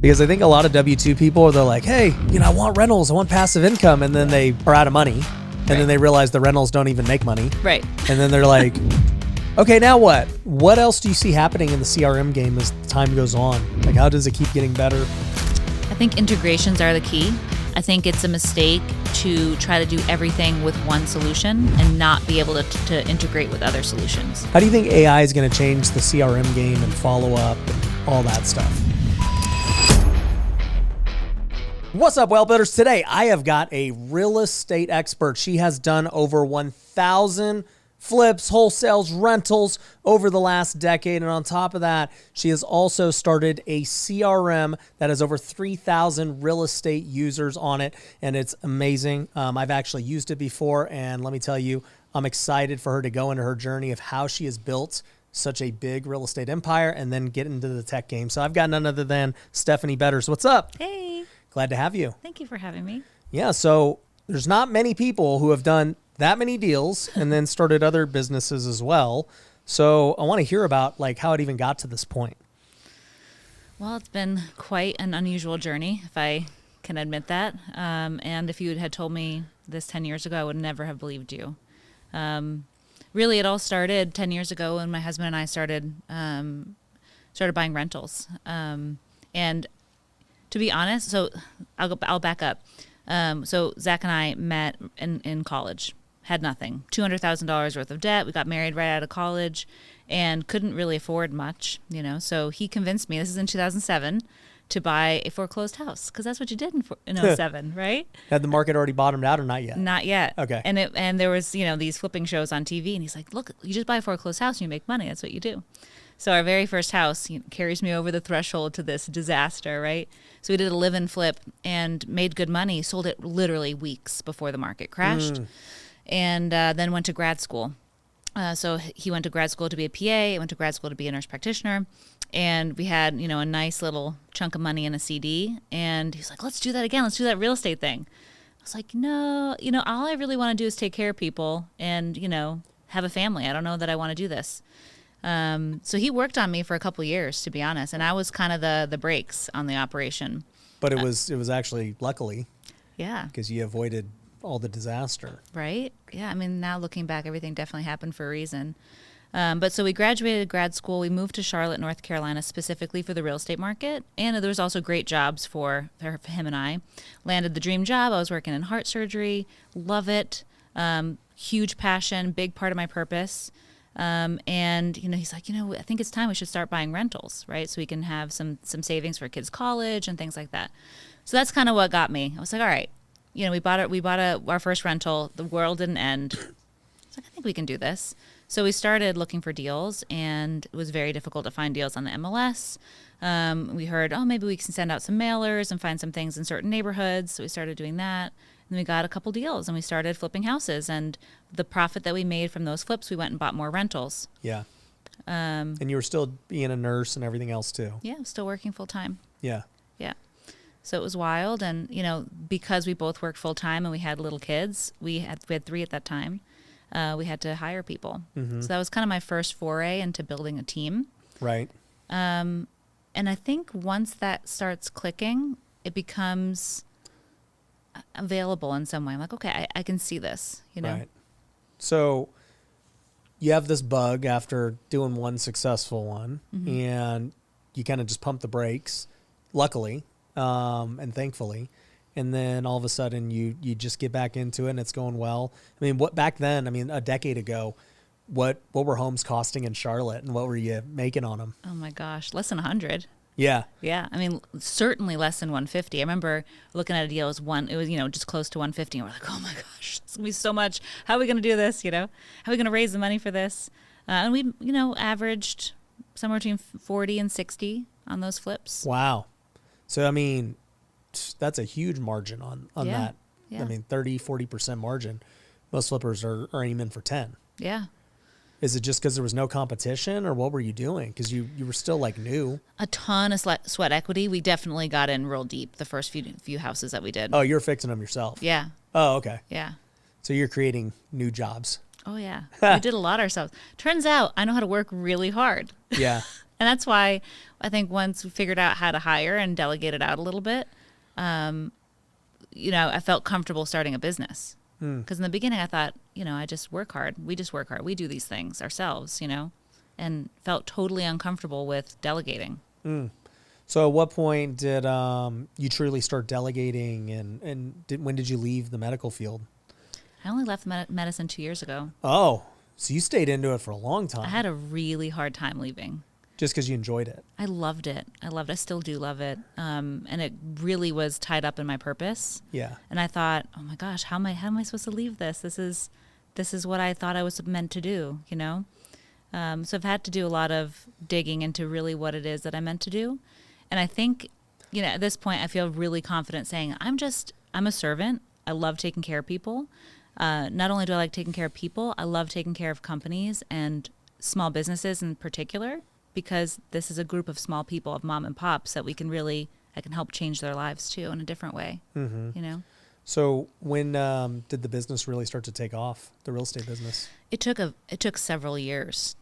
Because I think a lot of W-2 people, they're like, hey, I want rentals, I want passive income. And then they are out of money. And then they realize the rentals don't even make money. Right. And then they're like, okay, now what? What else do you see happening in the CRM game as time goes on? Like, how does it keep getting better? I think integrations are the key. I think it's a mistake to try to do everything with one solution and not be able to integrate with other solutions. How do you think AI is going to change the CRM game and follow up and all that stuff? What's up, well builders? Today, I have got a real estate expert. She has done over 1,000 flips, wholesales, rentals over the last decade. And on top of that, she has also started a CRM that has over 3,000 real estate users on it. And it's amazing. I've actually used it before. And let me tell you, I'm excited for her to go into her journey of how she has built such a big real estate empire and then get into the tech game. So I've got none other than Stephanie Betters. What's up? Hey. Glad to have you. Thank you for having me. Yeah, so there's not many people who have done that many deals and then started other businesses as well. So I want to hear about like how it even got to this point. Well, it's been quite an unusual journey, if I can admit that. And if you had told me this 10 years ago, I would never have believed you. Really, it all started 10 years ago when my husband and I started buying rentals. And to be honest, so I'll back up. So Zach and I met in college, had nothing, $200,000 worth of debt. We got married right out of college and couldn't really afford much, So he convinced me, this is in 2007, to buy a foreclosed house because that's what you did in 07, right? Had the market already bottomed out or not yet? Not yet. Okay. And there was, these flipping shows on TV and he's like, look, you just buy a foreclosed house and you make money. That's what you do. So our very first house carries me over the threshold to this disaster, right? So we did a live-in flip and made good money, sold it literally weeks before the market crashed, and then went to grad school. So he went to grad school to be a PA, I went to grad school to be a nurse practitioner, and we had, a nice little chunk of money in a CD, and he's like, let's do that again, let's do that real estate thing. I was like, no, all I really want to do is take care of people and, have a family. I don't know that I want to do this. So he worked on me for a couple years, to be honest, and I was kind of the brakes on the operation. But it was actually luckily, yeah, because you avoided all the disaster, right? Yeah, I mean, now looking back, everything definitely happened for a reason. But so we graduated grad school. We moved to Charlotte, North Carolina, specifically for the real estate market, and there was also great jobs for him and I. Landed the dream job. I was working in heart surgery. Love it. Huge passion, big part of my purpose. And he's like, I think it's time we should start buying rentals, right? So we can have some savings for kids' college and things like that. So that's kind of what got me. I was like, all right, we bought our first rental. The world didn't end. I was like, I think we can do this. So we started looking for deals, and it was very difficult to find deals on the MLS. We heard, maybe we can send out some mailers and find some things in certain neighborhoods. So we started doing that. And we got a couple deals and we started flipping houses, and the profit that we made from those flips, we went and bought more rentals. Yeah. And you were still being a nurse and everything else too. Yeah, still working full time. Yeah. Yeah. So it was wild. And, because we both worked full time and we had little kids, we had 3 at that time, we had to hire people. Mm-hmm. So that was kind of my first foray into building a team. Right. And I think once that starts clicking, it becomes available in some way. I'm like, okay, I can see this, Right. So you have this bug after doing one successful one, mm-hmm. and you kind of just pump the brakes, luckily, and thankfully. And then all of a sudden you just get back into it and it's going well. I mean, back then, a decade ago, what were homes costing in Charlotte and what were you making on them? Oh my gosh, less than 100. Yeah. Yeah. I mean, certainly less than 150. I remember looking at a deal, it was just close to 150. And we're like, oh my gosh, it's going to be so much. How are we going to do this? How are we going to raise the money for this? And we, averaged somewhere between 40 and 60 on those flips. Wow. So, that's a huge margin on that. Yeah. 30-40% margin. Most flippers are aiming for 10. Yeah. Is it just because there was no competition, or what were you doing? Because you were still new. A ton of sweat equity. We definitely got in real deep the first few houses that we did. Oh, you're fixing them yourself? Yeah. Oh, okay. Yeah. So you're creating new jobs. Oh, yeah. We did a lot ourselves. Turns out I know how to work really hard. Yeah. And that's why I think once we figured out how to hire and delegate it out a little bit, I felt comfortable starting a business. Because in the beginning I thought, I just work hard. We just work hard. We do these things ourselves, and felt totally uncomfortable with delegating. So at what point did you truly start delegating, and when did you leave the medical field? I only left medicine 2 years ago. Oh, so you stayed into it for a long time. I had a really hard time leaving. Just because you enjoyed it. I loved it. I still do love it. And it really was tied up in my purpose. Yeah. And I thought, oh my gosh, how am I supposed to leave this? This is what I thought I was meant to do, So I've had to do a lot of digging into really what it is that I'm meant to do. And I think, at this point I feel really confident saying I'm a servant. I love taking care of people. Not only do I like taking care of people, I love taking care of companies and small businesses in particular, because this is a group of small people, of mom and pops, that I can help change their lives too in a different way, So when did the business really start to take off, the real estate business? It took several years.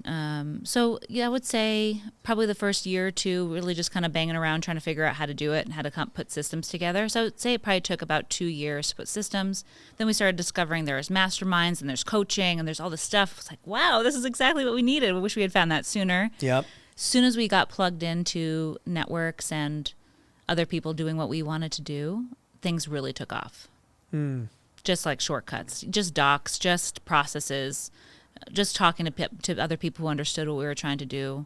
So I would say probably the first year or two, really just kind of banging around trying to figure out how to do it and how to put systems together. So I would say it probably took about 2 years to put systems. Then we started discovering there's masterminds and there's coaching and there's all this stuff. It's like, wow, this is exactly what we needed. We wish we had found that sooner. Yep. As soon as we got plugged into networks and other people doing what we wanted to do, things really took off. Just like shortcuts, just docs, just processes, just talking to other people who understood what we were trying to do.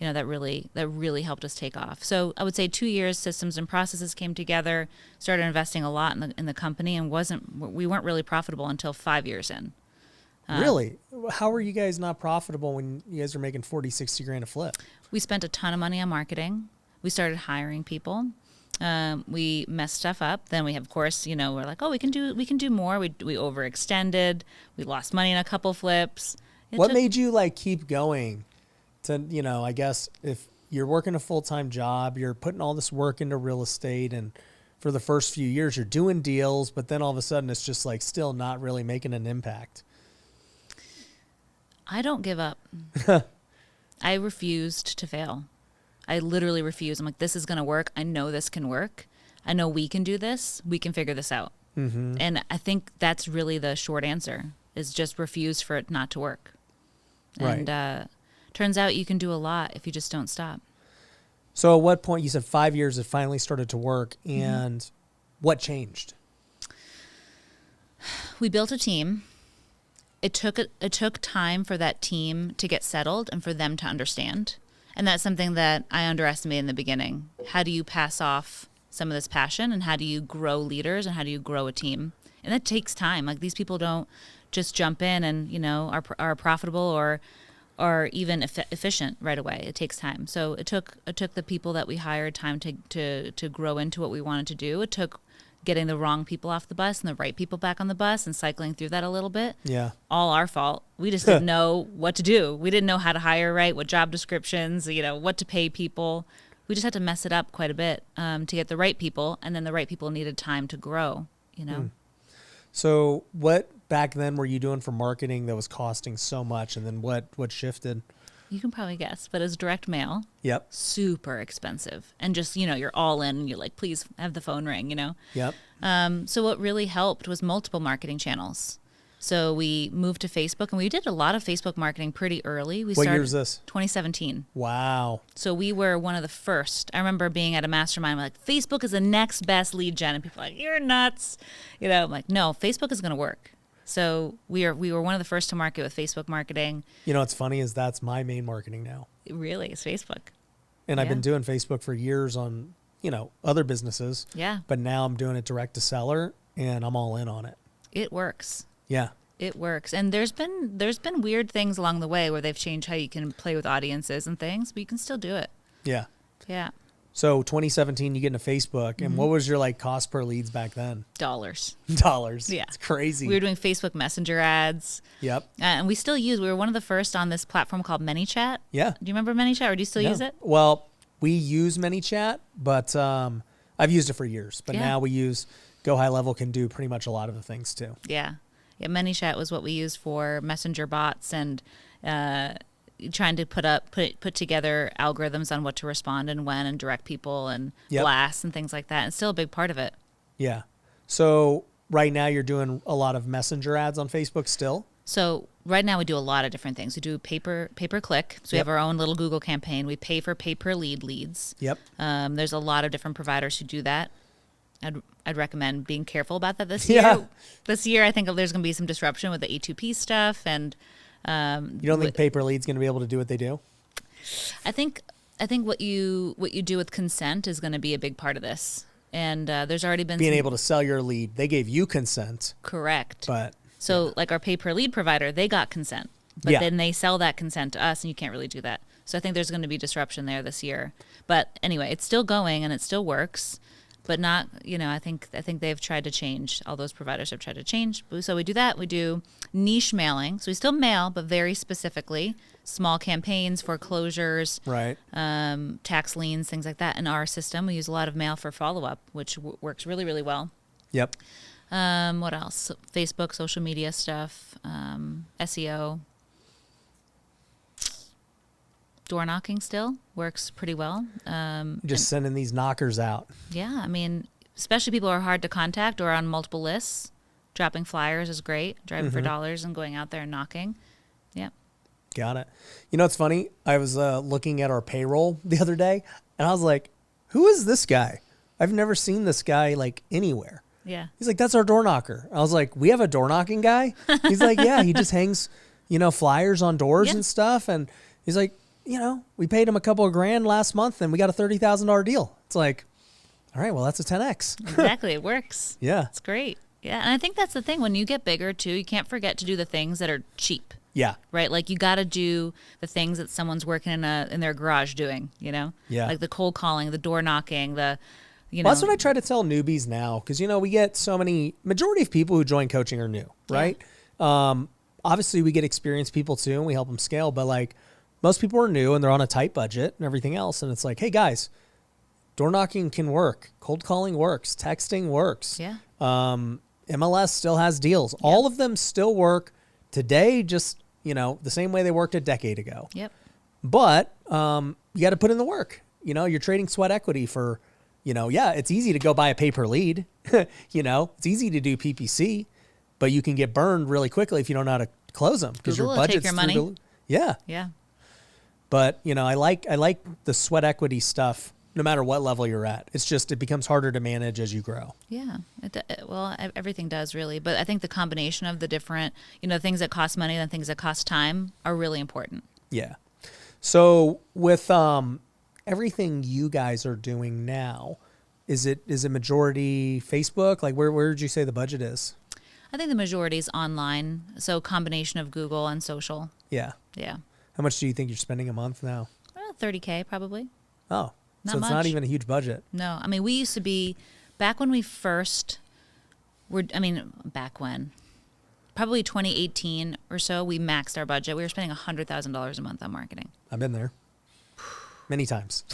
That really helped us take off. So I would say 2 years, systems and processes came together, started investing a lot in the company, and we weren't really profitable until 5 years in. Really? How are you guys not profitable when you guys are making 40, 60 grand a flip? We spent a ton of money on marketing. We started hiring people. We messed stuff up. Then we have, of course, we're like, oh, we can do more. We overextended. We lost money in a couple flips. What made you keep going to, I guess if you're working a full-time job, you're putting all this work into real estate, and for the first few years you're doing deals, but then all of a sudden it's just still not really making an impact. I don't give up. I refused to fail. I literally refused. I'm like, this is going to work. I know this can work. I know we can do this. We can figure this out. And I think that's really the short answer, is just refuse for it not to work. Right. And turns out you can do a lot if you just don't stop. So at what point, you said 5 years, it finally started to work, and what changed? We built a team. It took time for that team to get settled and for them to understand. And that's something that I underestimated in the beginning. How do you pass off some of this passion, and how do you grow leaders, and how do you grow a team? And that takes time. Like, these people don't just jump in and, are profitable or even efficient right away. It takes time. So it took the people that we hired time to grow into what we wanted to do. It took getting the wrong people off the bus and the right people back on the bus and cycling through that a little bit. Yeah. All our fault. We just didn't know what to do. We didn't know how to hire right, what job descriptions, what to pay people. We just had to mess it up quite a bit to get the right people, and then the right people needed time to grow, So what back then were you doing for marketing that was costing so much, and then what shifted? You can probably guess, but it was direct mail. Yep. Super expensive. And just, you're all in, and you're like, please have the phone ring, Yep. So what really helped was multiple marketing channels. So we moved to Facebook, and we did a lot of Facebook marketing pretty early. What year is this? 2017. Wow. So we were one of the first. I remember being at a mastermind, I'm like, Facebook is the next best lead gen. And people are like, you're nuts. I'm like, no, Facebook is going to work. So we were one of the first to market with Facebook marketing. What's funny is that's my main marketing now. Really, it's Facebook. And I've been doing Facebook for years on, other businesses. Yeah. But now I'm doing it direct to seller, and I'm all in on it. It works. Yeah. It works. And there's been weird things along the way where they've changed how you can play with audiences and things, but you can still do it. Yeah. Yeah. So 2017, you get into Facebook, and what was your cost per leads back then? Dollars. Yeah. It's crazy. We were doing Facebook Messenger ads. Yep. And we were one of the first on this platform called ManyChat. Yeah. Do you remember ManyChat, or do you still use it? Well, we use ManyChat, but I've used it for years. But now we use Go High Level, can do pretty much a lot of the things too. Yeah. Yeah, ManyChat was what we used for messenger bots, and trying to put together algorithms on what to respond and when and direct people and blasts and things like that. It's still a big part of it. Yeah. So right now you're doing a lot of messenger ads on Facebook still? So right now we do a lot of different things. We do pay-per-click. So we have our own little Google campaign. We pay for pay-per-lead leads. Yep. There's a lot of different providers who do that. I'd recommend being careful about that this year. Yeah. This year, I think there's going to be some disruption with the A2P stuff. And you don't think pay-per-lead's going to be able to do what they do? I think what you do with consent is going to be a big part of this. And there's already been being able to sell your lead. They gave you consent. Correct. But so like our pay-per-lead provider, they got consent. But then they sell that consent to us, and you can't really do that. So I think there's going to be disruption there this year. But anyway, it's still going, and it still works. But not, I think they've tried to change. All those providers have tried to change. So we do that. We do niche mailing. So we still mail, but very specifically. Small campaigns, foreclosures, right, tax liens, things like that. In our system, we use a lot of mail for follow-up, which works really, really well. Yep. What else? Facebook, social media stuff, SEO. Door knocking still works pretty well. Just sending these knockers out. Yeah, I mean, especially people who are hard to contact or on multiple lists. Dropping flyers is great. Driving for dollars and going out there and knocking. Yeah. Got it. You know what's funny? I was looking at our payroll the other day, and I was like, who is this guy? I've never seen this guy, like, anywhere. Yeah. He's like, that's our door knocker. I was like, we have a door knocking guy? He's like, yeah, he just hangs, flyers on doors and stuff. And he's like, we paid him a couple of grand last month, and we got a $30,000 deal. It's like, all right, well, that's a 10X. Exactly. It works. Yeah. It's great. Yeah. And I think that's the thing. When you get bigger, too, you can't forget to do the things that are cheap. Yeah. Right? Like, you got to do the things that someone's working in their garage doing, Yeah. Like the cold calling, the door knocking, well, that's what I try to tell newbies now, because, we get so many, majority of people who join coaching are new, right? Yeah. Obviously, we get experienced people, too, and we help them scale, but, like, most people are new and they're on a tight budget and everything else. And it's like, hey, guys, door knocking can work. Cold calling works. Texting works. Yeah. MLS still has deals. Yep. All of them still work today, just, the same way they worked a decade ago. Yep. But you got to put in the work. You're trading sweat equity for, it's easy to go buy a pay-per-lead. It's easy to do PPC, but you can get burned really quickly if you don't know how to close them because your budget's take your money. Yeah. Yeah. But, I like the sweat equity stuff no matter what level you're at. It's just, it becomes harder to manage as you grow. Yeah. Well, everything does really. But I think the combination of the different, things that cost money and things that cost time are really important. Yeah. So with everything you guys are doing now, is it majority Facebook? Like where would you say the budget is? I think the majority is online. So combination of Google and social. Yeah. Yeah. How much do you think you're spending a month now? $30K probably. Oh, so it's not even a huge budget. No, I mean, we used to be, back when we first back when, probably 2018 or so, we maxed our budget. We were spending $100,000 a month on marketing. I've been there many times.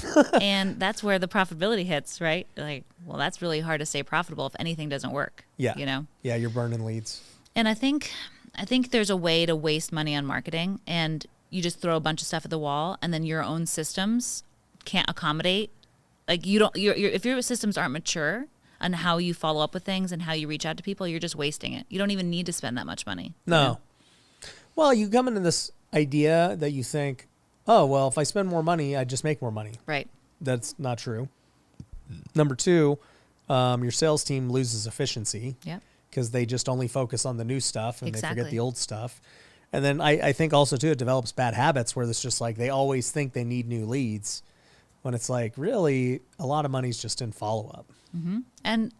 And that's where the profitability hits, right? Like, well, that's really hard to stay profitable if anything doesn't work. Yeah. Yeah, you're burning leads. And I think there's a way to waste money on marketing, and you just throw a bunch of stuff at the wall, and then your own systems can't accommodate. Like, if your systems aren't mature on how you follow up with things and how you reach out to people, you're just wasting it. You don't even need to spend that much money. No. Well, you come into this idea that you think, oh, well, if I spend more money, I just make more money. Right. That's not true. Number two, your sales team loses efficiency. Yeah. Because they just only focus on the new stuff and they forget the old stuff. And then I think also, too, it develops bad habits where it's just like they always think they need new leads when it's like, really, a lot of money's just in follow-up. Mm-hmm. And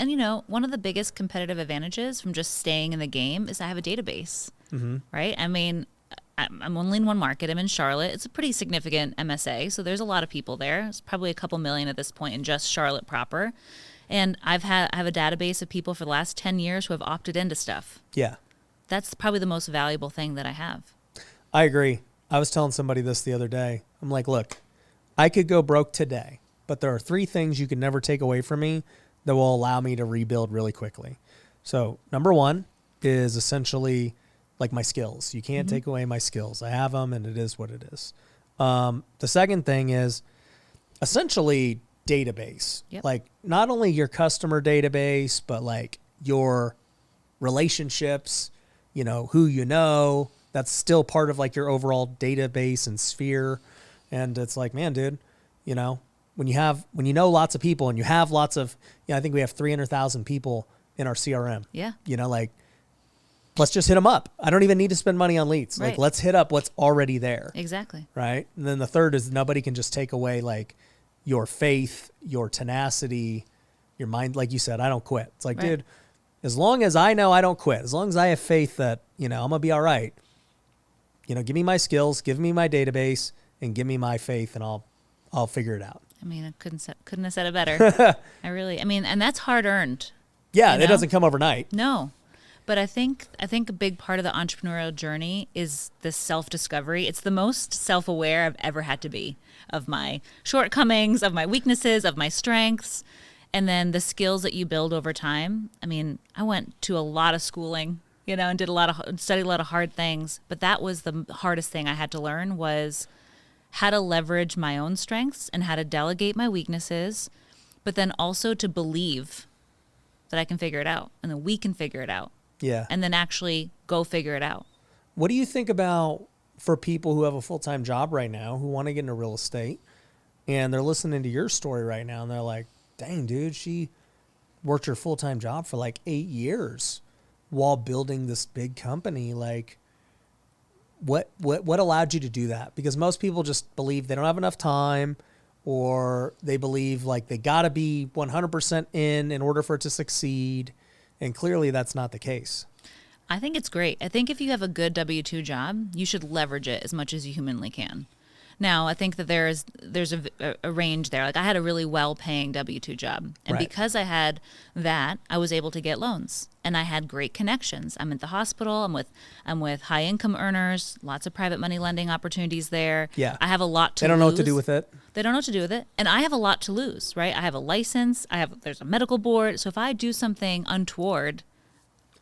one of the biggest competitive advantages from just staying in the game is I have a database, right? I mean, I'm only in one market. I'm in Charlotte. It's a pretty significant MSA, so there's a lot of people there. It's probably a couple million at this point in just Charlotte proper. And I have a database of people for the last 10 years who have opted into stuff. Yeah. That's probably the most valuable thing that I have. I agree. I was telling somebody this the other day. I'm like, look, I could go broke today, but there are 3 things you can never take away from me that will allow me to rebuild really quickly. So number 1 is essentially like my skills. You can't take away my skills. I have them, and it is what it is. The second thing is essentially database. Yep. Like not only your customer database, but like your relationships, who that's still part of like your overall database and sphere. And it's like, man, dude, when you know lots of people and you have lots of, I think we have 300,000 people in our CRM. Yeah. Like, let's just hit them up. I don't even need to spend money on leads. Right. Like, let's hit up what's already there. Exactly. Right. And then the third is nobody can just take away like your faith, your tenacity, your mind. Like you said, I don't quit. It's like, Right. dude, as long as I know I don't quit, as long as I have faith that, I'm going to be all right, give me my skills, give me my database, and give me my faith, and I'll figure it out. I mean, I couldn't have said it better. And that's hard earned. Yeah, it doesn't come overnight. No. But I think a big part of the entrepreneurial journey is this self-discovery. It's the most self-aware I've ever had to be of my shortcomings, of my weaknesses, of my strengths, and then the skills that you build over time. I mean, I went to a lot of schooling, and studied a lot of hard things, but that was the hardest thing I had to learn was how to leverage my own strengths and how to delegate my weaknesses, but then also to believe that I can figure it out and that we can figure it out. Yeah. And then actually go figure it out. What do you think about for people who have a full-time job right now who want to get into real estate and they're listening to your story right now and they're like, dang, dude, she worked her full-time job for like 8 years while building this big company. Like, what allowed you to do that? Because most people just believe they don't have enough time, or they believe like they got to be 100% in order for it to succeed. And clearly that's not the case. I think it's great. I think if you have a good W-2 job, you should leverage it as much as you humanly can. Now, I think that there's a range there. Like I had a really well-paying W-2 job. And Right. because I had that, I was able to get loans. And I had great connections. I'm at the hospital. I'm with high-income earners, lots of private money lending opportunities there. Yeah. I have a lot to lose. They don't know what to do with it. They don't know what to do with it. And I have a lot to lose, right? I have a license. There's a medical board. So if I do something untoward,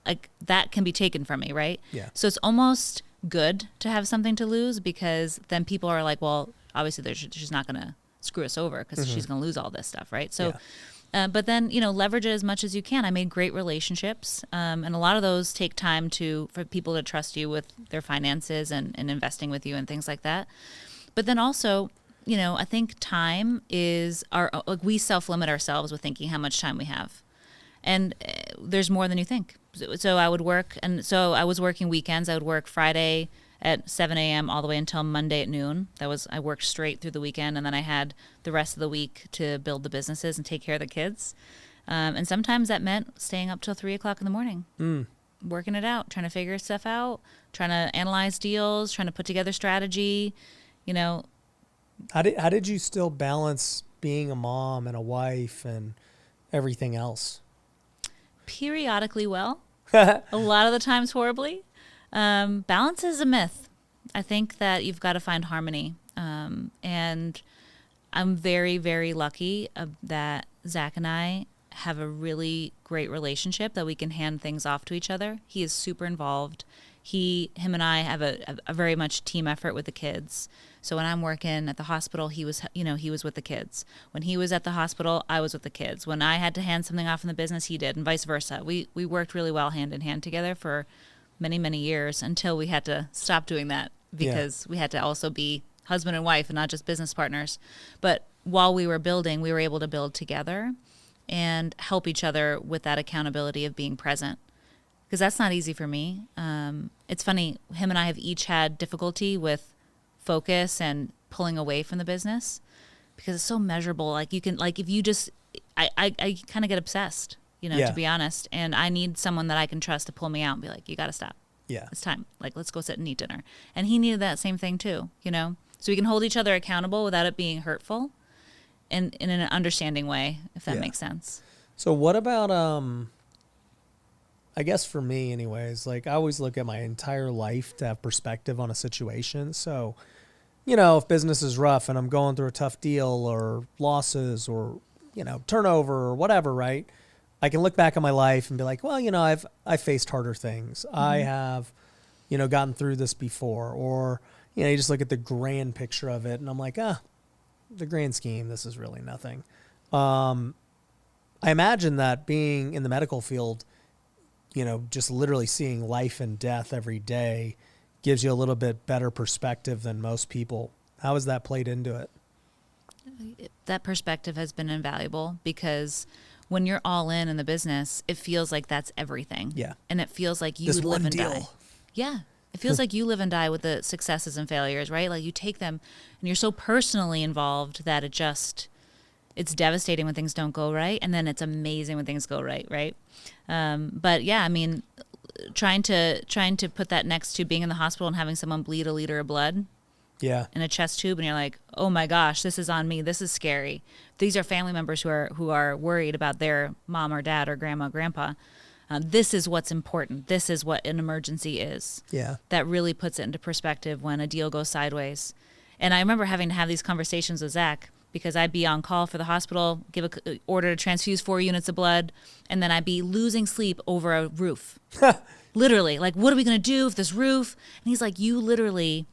like that can be taken from me, right? Yeah. So it's almost good to have something to lose because then people are like, well, obviously she's not going to screw us over because she's going to lose all this stuff, right? So, but then, leverage it as much as you can. I made great relationships. And a lot of those take time for people to trust you with their finances and investing with you and things like that. But then also, I think time is we self-limit ourselves with thinking how much time we have. And there's more than you think. So I would work, and so I was working weekends. I would work Friday at 7 a.m. all the way until Monday at noon. I worked straight through the weekend, and then I had the rest of the week to build the businesses and take care of the kids. And sometimes that meant staying up till 3 o'clock in the morning, working it out, trying to figure stuff out, trying to analyze deals, trying to put together strategy. How did you still balance being a mom and a wife and everything else? Periodically well, a lot of the times horribly. Balance is a myth. I think that you've got to find harmony. And I'm very, very lucky that Zach and I have a really great relationship that we can hand things off to each other. He is super involved. Him and I have a very much team effort with the kids. So when I'm working at the hospital, he was with the kids. When he was at the hospital, I was with the kids. When I had to hand something off in the business, he did, and vice versa. We worked really well hand in hand together for many, many years until we had to stop doing that because we had to also be husband and wife and not just business partners. But while we were building, we were able to build together and help each other with that accountability of being present. Because that's not easy for me. It's funny, him and I have each had difficulty with focus and pulling away from the business because it's so measurable. Like you can, like if you just, I kind of get obsessed, to be honest. And I need someone that I can trust to pull me out and be like, you got to stop. Yeah. It's time. Like, let's go sit and eat dinner. And he needed that same thing too, so we can hold each other accountable without it being hurtful and in an understanding way, if that makes sense. So what about, I guess for me anyways, like I always look at my entire life to have perspective on a situation. So, if business is rough and I'm going through a tough deal or losses or, turnover or whatever, right? I can look back on my life and be like, well, I've faced harder things. I have, gotten through this before, or, you just look at the grand picture of it and I'm like, the grand scheme, this is really nothing. I imagine that being in the medical field, just literally seeing life and death every day gives you a little bit better perspective than most people. How has that played into it? That perspective has been invaluable because when you're all in the business, it feels like that's everything. Yeah. And it feels like you This live one and deal. die. Yeah. It feels like you live and die with the successes and failures, right? Like you take them and you're so personally involved that it's devastating when things don't go right. And then it's amazing when things go right. Right. But yeah, I mean, trying to put that next to being in the hospital and having someone bleed a liter of blood. Yeah. In a chest tube, and you're like, oh my gosh, this is on me. This is scary. These are family members who are worried about their mom or dad or grandma, grandpa. This is what's important. This is what an emergency is. Yeah. That really puts it into perspective when a deal goes sideways. And I remember having to have these conversations with Zach because I'd be on call for the hospital, give a order to transfuse 4 units of blood, and then I'd be losing sleep over a roof. Literally, like, what are we going to do with this roof? And he's like, you literally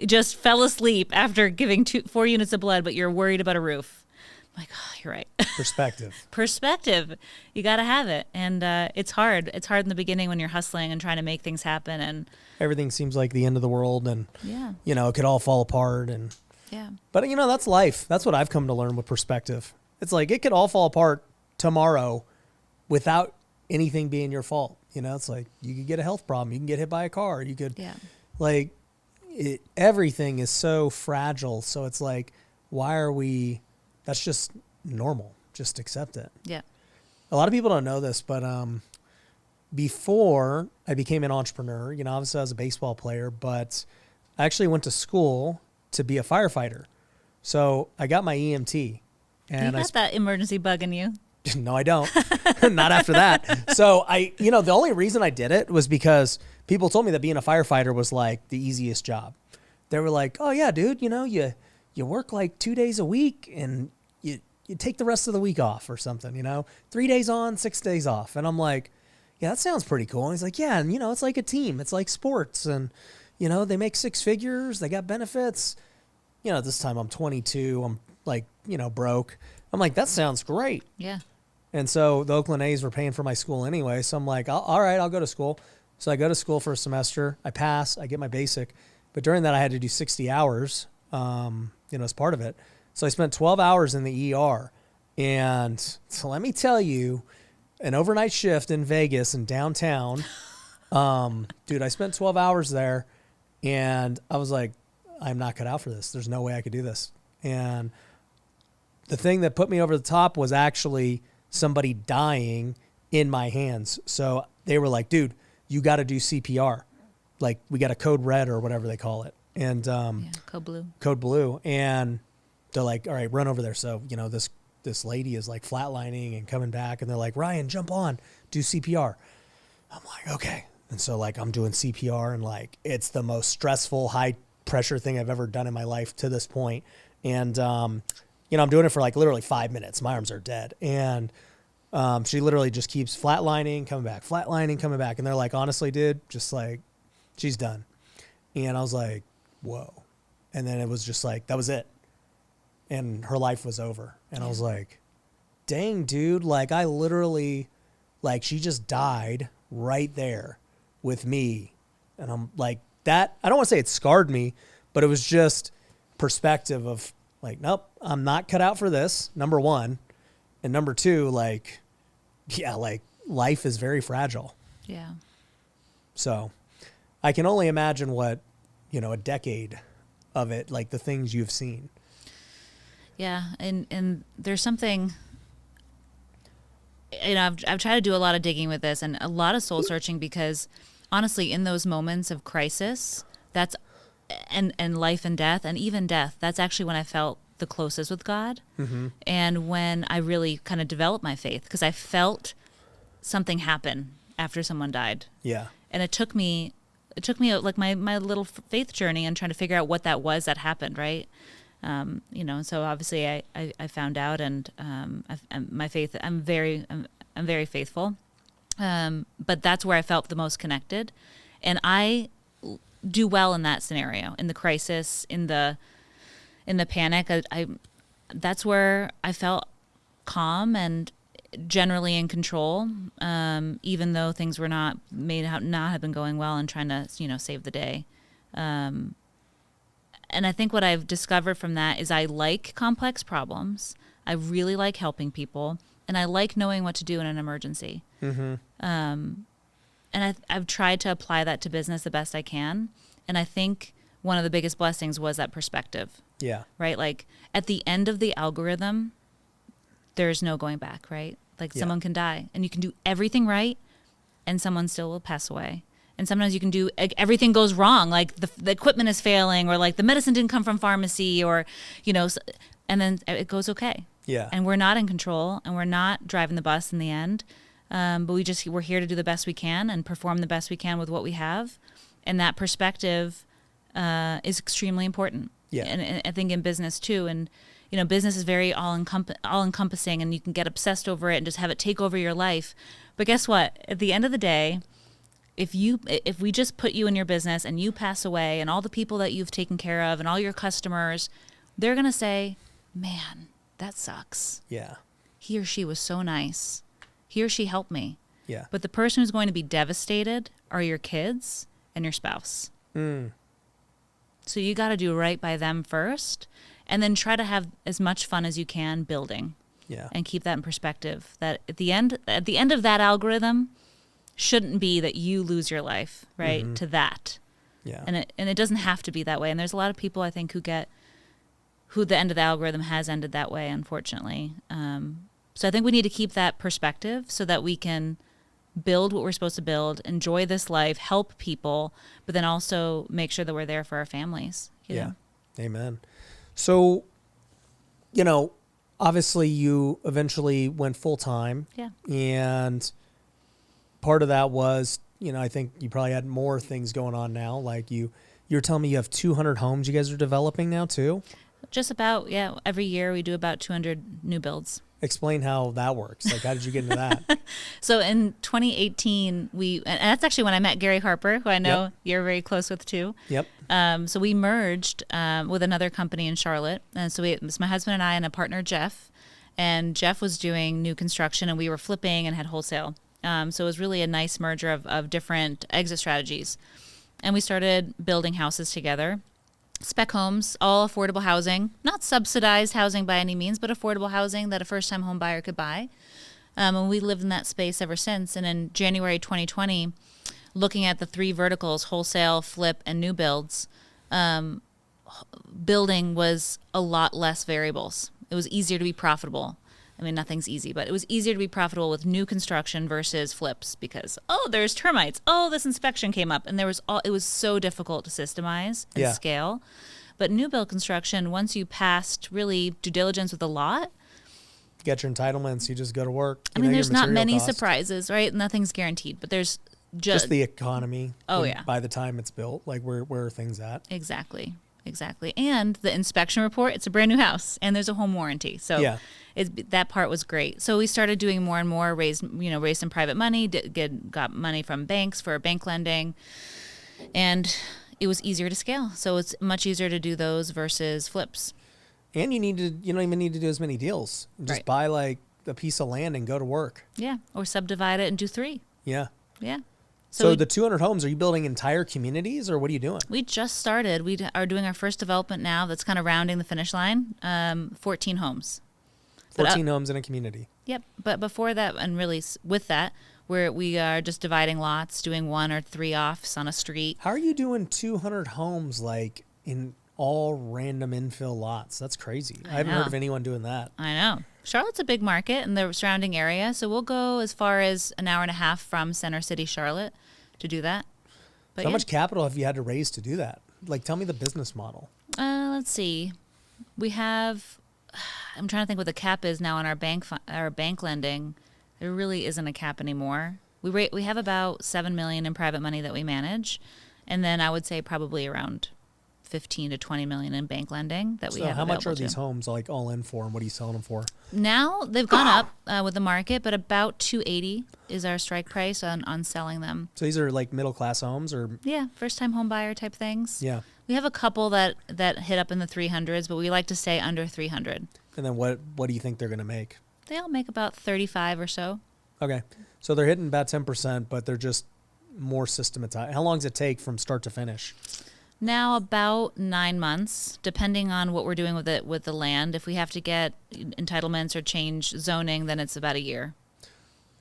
just fell asleep after giving 4 units of blood, but you're worried about a roof. I'm like, oh, you're right. Perspective. You got to have it. And it's hard. It's hard in the beginning when you're hustling and trying to make things happen. And everything seems like the end of the world and, yeah, it could all fall apart. And yeah. But, that's life. That's what I've come to learn with perspective. It's like it could all fall apart tomorrow without anything being your fault. It's like you could get a health problem. You can get hit by a car. You could, everything is so fragile. So it's like, why are we, that's just normal. Just accept it. Yeah. A lot of people don't know this, but before I became an entrepreneur, obviously I was a baseball player, but I actually went to school to be a firefighter. So I got my EMT. And you got that emergency bug in you. No, I don't. Not after that. So the only reason I did it was because people told me that being a firefighter was like the easiest job. They were like, oh yeah, dude, you work like 2 days a week and you take the rest of the week off or something, 3 days on, 6 days off. And I'm like, yeah, that sounds pretty cool. And he's like, yeah. And it's like a team. It's like sports and, they make 6 figures. They got benefits. This time I'm 22. I'm like, broke. I'm like, that sounds great. Yeah. And so the Oakland A's were paying for my school anyway. So I'm like, all right, I'll go to school. So I go to school for a semester. I pass. I get my basic. But during that, I had to do 60 hours, as part of it. So I spent 12 hours in the ER. And so let me tell you, an overnight shift in Vegas and downtown, dude, I spent 12 hours there. And I was like, I'm not cut out for this. There's no way I could do this. And the thing that put me over the top was actually somebody dying in my hands. So they were like, dude, you got to do CPR. Like we got a code red or whatever they call it. And code blue. And they're like, all right, run over there. So, this lady is like flatlining and coming back and they're like, Ryan, jump on, do CPR. I'm like, okay. And so like, I'm doing CPR and like, it's the most stressful, high pressure thing I've ever done in my life to this point. And, I'm doing it for like literally 5 minutes. My arms are dead. And she literally just keeps flatlining, coming back. And they're like, honestly, dude, just like, she's done. And I was like, whoa. And then it was just like, that was it. And her life was over. And I was like, dang, dude, like I literally, like she just died right there with me. And I'm like, that, I don't want to say it scarred me, but it was just perspective of like, nope, I'm not cut out for this, number one. And number two, like, yeah, like life is very fragile. Yeah. So I can only imagine what, a decade of it, like the things you've seen. Yeah. And there's something, I've tried to do a lot of digging with this and a lot of soul searching because honestly, in those moments of crisis, that's and life and death and even death, that's actually when I felt the closest with God. Mm-hmm. And when I really kind of developed my faith because I felt something happen after someone died. Yeah. And it took me like my little faith journey and trying to figure out what that was that happened. Right. So obviously I found out and, my faith, I'm very faithful. But that's where I felt the most connected. And I do well in that scenario, in the crisis, in the panic. That's where I felt calm and generally in control, even though things were not have been going well, and trying to save the day. And I think what I've discovered from that is I like complex problems. I really like helping people, and I like knowing what to do in an emergency. Mm-hmm. And I've tried to apply that to business the best I can. And I think one of the biggest blessings was that perspective. Yeah. Right? Like at the end of the algorithm, there's no going back, right? Like someone can die, and you can do everything right, and someone still will pass away. And sometimes you can do, everything goes wrong, like the equipment is failing, or like the medicine didn't come from pharmacy, or, and then it goes okay. Yeah. And we're not in control, and we're not driving the bus in the end. But we're here to do the best we can and perform the best we can with what we have. And that perspective is extremely important. Yeah. And I think in business too. And, business is very all-encompassing, and you can get obsessed over it and just have it take over your life. But guess what? At the end of the day, if we just put you in your business and you pass away, and all the people that you've taken care of and all your customers, they're going to say, man, that sucks. Yeah. He or she was so nice. He or she helped me. Yeah. But the person who's going to be devastated are your kids and your spouse. Mm. So you got to do right by them first, and then try to have as much fun as you can building. Yeah. And keep that in perspective. That at the end of that algorithm shouldn't be that you lose your life, right? Mm-hmm. To that. Yeah. And it doesn't have to be that way. And there's a lot of people, I think, who the end of the algorithm has ended that way, unfortunately. So I think we need to keep that perspective so that we can build what we're supposed to build, enjoy this life, help people, but then also make sure that we're there for our families. Yeah. Amen. So, obviously you eventually went full time. Yeah. And part of that was, I think you probably had more things going on now. Like you're telling me you have 200 homes you guys are developing now too? Just about, yeah. Every year we do about 200 new builds. Explain how that works. Like, how did you get into that? So in 2018, and that's actually when I met Gary Harper, who I know you're very close with too. Yep. So we merged with another company in Charlotte. And so it was my husband and I and a partner, Jeff. And Jeff was doing new construction, and we were flipping and had wholesale. So it was really a nice merger of different exit strategies. And we started building houses together. Spec homes, all affordable housing, not subsidized housing by any means, but affordable housing that a first-time home buyer could buy. And we lived in that space ever since. And in January 2020, looking at the three verticals, wholesale, flip, and new builds, building was a lot less variables. It was easier to be profitable. I mean, nothing's easy, but it was easier to be profitable with new construction versus flips because, there's termites. This inspection came up. And it was so difficult to systemize and scale. But new build construction, once you passed really due diligence with a lot. You got your entitlements. You just go to work. There's not many surprises, right? Nothing's guaranteed, but there's just the economy. Oh, yeah. By the time it's built, like where are things at? Exactly. And the inspection report, it's a brand new house and there's a home warranty. So that part was great. So we started doing more and more, raised some private money, got money from banks for bank lending, and it was easier to scale. So it's much easier to do those versus flips. And you don't even need to do as many deals. Just buy like a piece of land and go to work. Yeah. Or subdivide it and do 3. Yeah. Yeah. So the 200 homes, are you building entire communities or what are you doing? We just started. We are doing our first development now that's kind of rounding the finish line, 14 homes. 14 homes in a community. Yep. But before that, and really with that, we are just dividing lots, doing 1 or 3 offs on a street. How are you doing 200 homes like in all random infill lots? That's crazy. I haven't heard of anyone doing that. I know. Charlotte's a big market in the surrounding area, so we'll go as far as an hour and a half from Center City, Charlotte, to do that. But so how much capital have you had to raise to do that? Like, tell me the business model. Let's see. We have, I'm trying to think what the cap is now on our bank lending. There really isn't a cap anymore. We have about $7 million in private money that we manage, and then I would say probably around 15 to 20 million in bank lending that we So have. how much are available these to. homes like all in for, and what are you selling them for? Now they've gone up with the market, but about 280 is our strike price on selling them. So these are like middle class homes, or Yeah, first time home buyer type things. yeah. We have a couple that hit up in the 300s, but we like to stay under 300. And then what do you think they're going to make? They all make about 35 or so. Okay. So they're hitting about 10%, but they're just more systematized. How long does it take from start to finish? Now about 9 months, depending on what we're doing with the land. If we have to get entitlements or change zoning, then it's about a year.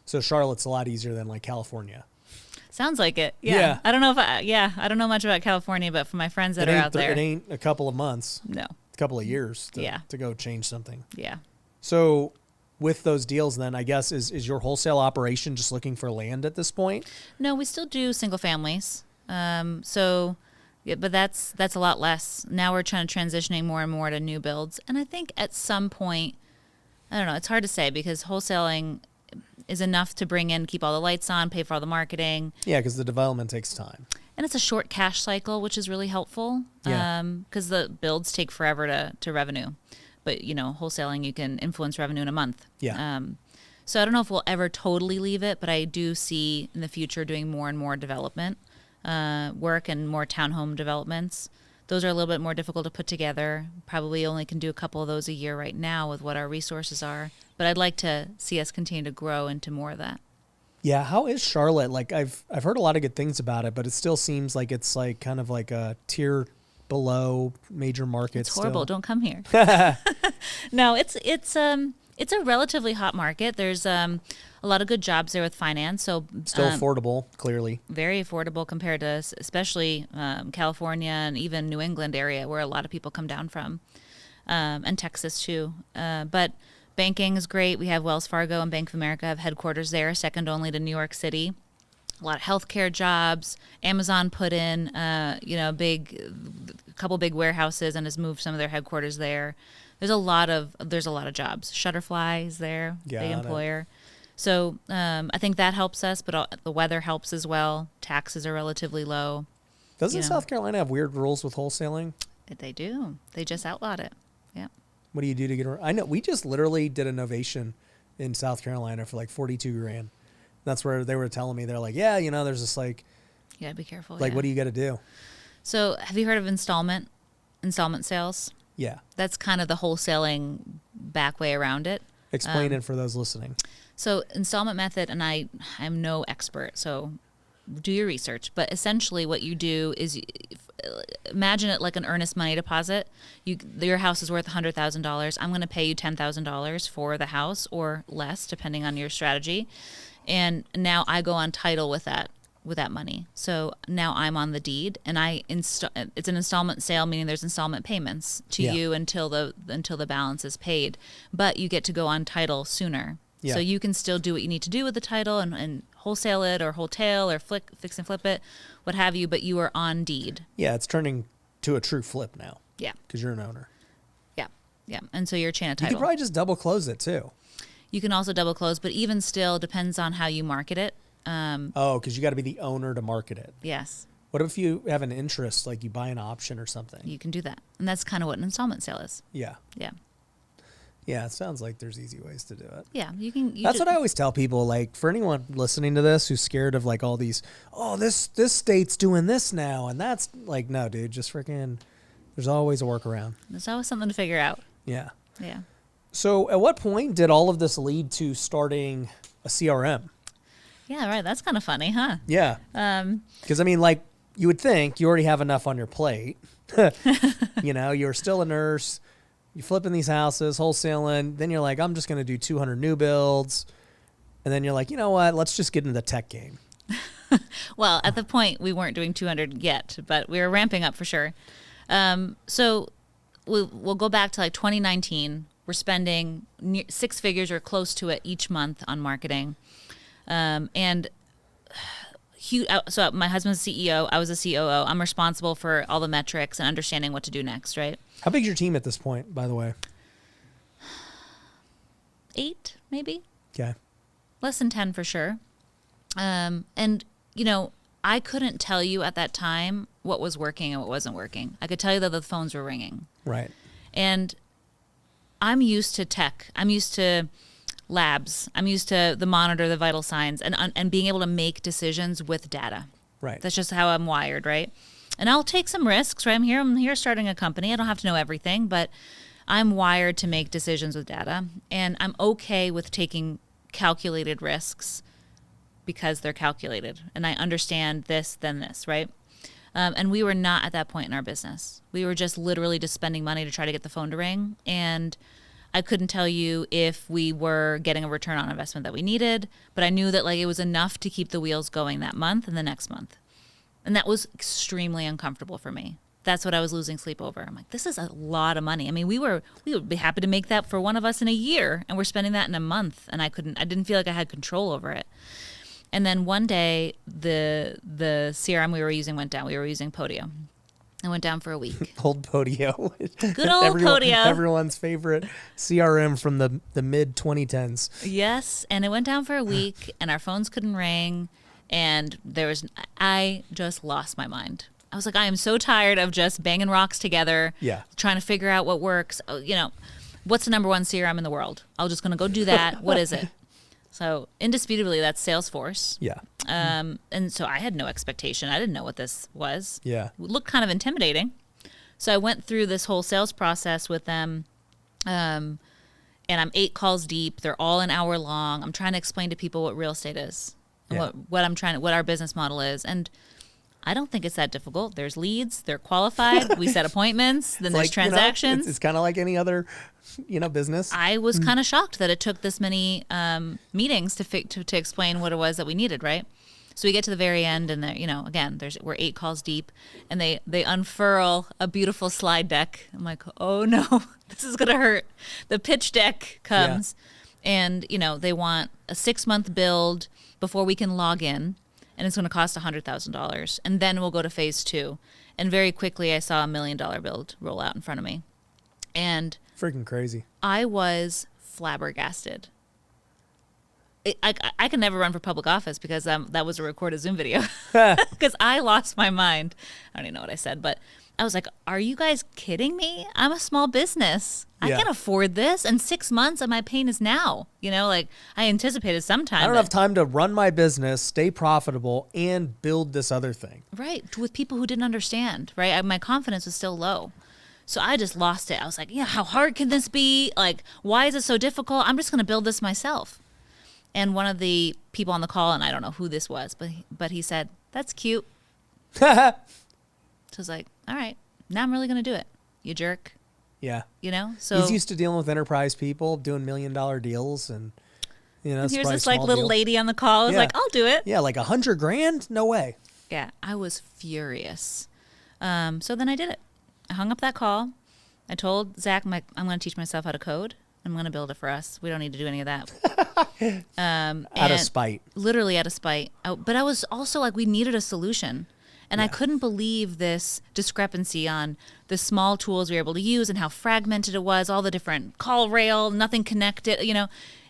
So Charlotte's a lot easier than like California. Sounds like it. Yeah. Yeah. I don't know I don't know much about California, but for my friends that are out there. It ain't a couple of months, No. a couple of years Yeah. to go change something. Yeah. So with those deals then, I guess, is your wholesale operation just looking for land at this point? No, we still do single families. Yeah, but that's a lot less. Now we're transitioning more and more to new builds. And I think at some point, I don't know, it's hard to say because wholesaling is enough to bring in, keep all the lights on, pay for all the marketing. Yeah, because the development takes time. And it's a short cash cycle, which is really helpful. Yeah. Because the builds take forever to revenue. But, wholesaling, you can influence revenue in a month. Yeah. So I don't know if we'll ever totally leave it, but I do see in the future doing more and more development work and more townhome developments. Those are a little bit more difficult to put together. Probably only can do a couple of those a year right now with what our resources are. But I'd like to see us continue to grow into more of that. Yeah, how is Charlotte? Like I've heard a lot of good things about it, but it still seems like it's like kind of like a tier below major markets. It's horrible. Still. Don't come here. No, it's a relatively hot market. There's a lot of good jobs there with finance. So Still affordable, clearly. very affordable compared to especially California and even New England area where a lot of people come down from, and Texas too. But banking is great. We have Wells Fargo and Bank of America have headquarters there, second only to New York City. A lot of healthcare jobs. Amazon put in, a couple big warehouses and has moved some of their headquarters there. There's a lot of jobs. Shutterfly is there, big employer. So I think that helps us, but the weather helps as well. Taxes are relatively low. Doesn't South Carolina have weird rules with wholesaling? They do. They just outlawed it. Yeah. What do you do to get around? I know we just literally did a novation in South Carolina for like $42,000. That's where they were telling me, they're like, yeah, there's this like, You gotta be careful. like, what do you got to do? So have you heard of installment sales? Yeah. That's kind of the wholesaling back way around it. Explain it for those listening. So installment method, and I'm no expert, so do your research. But essentially what you do is imagine it like an earnest money deposit. Your house is worth $100,000. I'm going to pay you $10,000 for the house or less, depending on your strategy. And now I go on title with that money. So now I'm on the deed, and it's an installment sale, meaning there's installment payments to you until the balance is paid. But you get to go on title sooner. Yeah. So you can still do what you need to do with the title and wholesale it or wholetail or fix and flip it, what have you, but you are on deed. Yeah, it's turning to a true flip now. Yeah. Because you're an owner. Yeah. Yeah. And so you're a chain of You title. could probably just double close it too. You can also double close, but even still depends on how you market it. Because you got to be the owner to market it. Yes. What if you have an interest, like you buy an option or something? You can do that. And that's kind of what an installment sale is. Yeah. Yeah. Yeah, it sounds like there's easy ways to do it. Yeah, you can. That's what I always tell people. Like, for anyone listening to this who's scared of like all these, this state's doing this now, and that's like, no, dude, just freaking. There's always a workaround. There's always something to figure out. Yeah. Yeah. So, at what point did all of this lead to starting a CRM? Yeah, right. That's kind of funny, huh? Yeah. Because I mean, like, you would think you already have enough on your plate. You're still a nurse. You're flipping these houses, wholesaling. Then you're like, I'm just going to do 200 new builds. And then you're like, you know what? Let's just get into the tech game. Well, at the point, we weren't doing 200 yet, but we were ramping up for sure. So we'll go back to like 2019. We're spending 6 figures or close to it each month on marketing. So my husband's CEO. I was a COO. I'm responsible for all the metrics and understanding what to do next, right? How big's your team at this point, by the way? 8, maybe. Okay. Less than 10 for sure. And I couldn't tell you at that time what was working and what wasn't working. I could tell you that the phones were ringing. Right. And I'm used to tech. I'm used to labs. I'm used to the monitor, the vital signs, and being able to make decisions with data. Right. That's just how I'm wired, right? And I'll take some risks, right? I'm here starting a company. I don't have to know everything, but I'm wired to make decisions with data. And I'm okay with taking calculated risks because they're calculated. And I understand this, then this, right? And we were not at that point in our business. We were just literally just spending money to try to get the phone to ring. And I couldn't tell you if we were getting a return on investment that we needed, but I knew that like it was enough to keep the wheels going that month and the next month. And that was extremely uncomfortable for me. That's what I was losing sleep over. I'm like, this is a lot of money. I mean, we would be happy to make that for one of us in a year, and we're spending that in a month, and I didn't feel like I had control over it. And then one day, the CRM we were using went down. We were using Podio. It went down for a week. Old Podio. Good old Podio. Everyone's favorite CRM from the mid 2010s. Yes, and it went down for a week, and our phones couldn't ring, and I just lost my mind. I was like, I am so tired of just banging rocks together, trying to figure out what works. What's the number one CRM in the world? I'm just going to go do that. What is it? So indisputably, that's Salesforce. Yeah. And so I had no expectation. I didn't know what this was. Yeah. It looked kind of intimidating. So I went through this whole sales process with them. And I'm 8 calls deep. They're all an hour long. I'm trying to explain to people what real estate is and what our business model is. And I don't think it's that difficult. There's leads. They're qualified. We set appointments. Then there's transactions. It's kind of like any other, business. I was kind of shocked that it took this many meetings to explain what it was that we needed, right? So we get to the very end, and again, we're 8 calls deep, and they unfurl a beautiful slide deck. I'm like, oh no, this is gonna hurt. The pitch deck comes, and they want a 6-month build before we can log in. And it's going to cost $100,000. And then we'll go to phase 2. And very quickly, I saw $1 million build roll out in front of me. And freaking crazy. I was flabbergasted. I can never run for public office because that was a recorded Zoom video. Because I lost my mind. I don't even know what I said, but I was like, are you guys kidding me? I'm a small business. I can't afford this. And 6 months and my pain is now. I anticipated sometime. I don't have time to run my business, stay profitable, and build this other thing. Right. With people who didn't understand, right? My confidence was still low. So I just lost it. I was like, how hard can this be? Like, why is it so difficult? I'm just going to build this myself. And one of the people on the call, and I don't know who this was, but he said, that's cute. So I was like, all right, now I'm really going to do it. You jerk. Yeah. So he's used to dealing with enterprise people, doing $1 million deals, and here's this like little lady on the call. I was like, I'll do it. Yeah, like $100,000? No way. Yeah, I was furious. So then I did it. I hung up that call. I told Zach, I'm going to teach myself how to code. I'm going to build it for us. We don't need to do any of that. Out of spite. Literally out of spite. But I was also like, we needed a solution. And I couldn't believe this discrepancy on the small tools we were able to use and how fragmented it was, all the different call rail, nothing connected,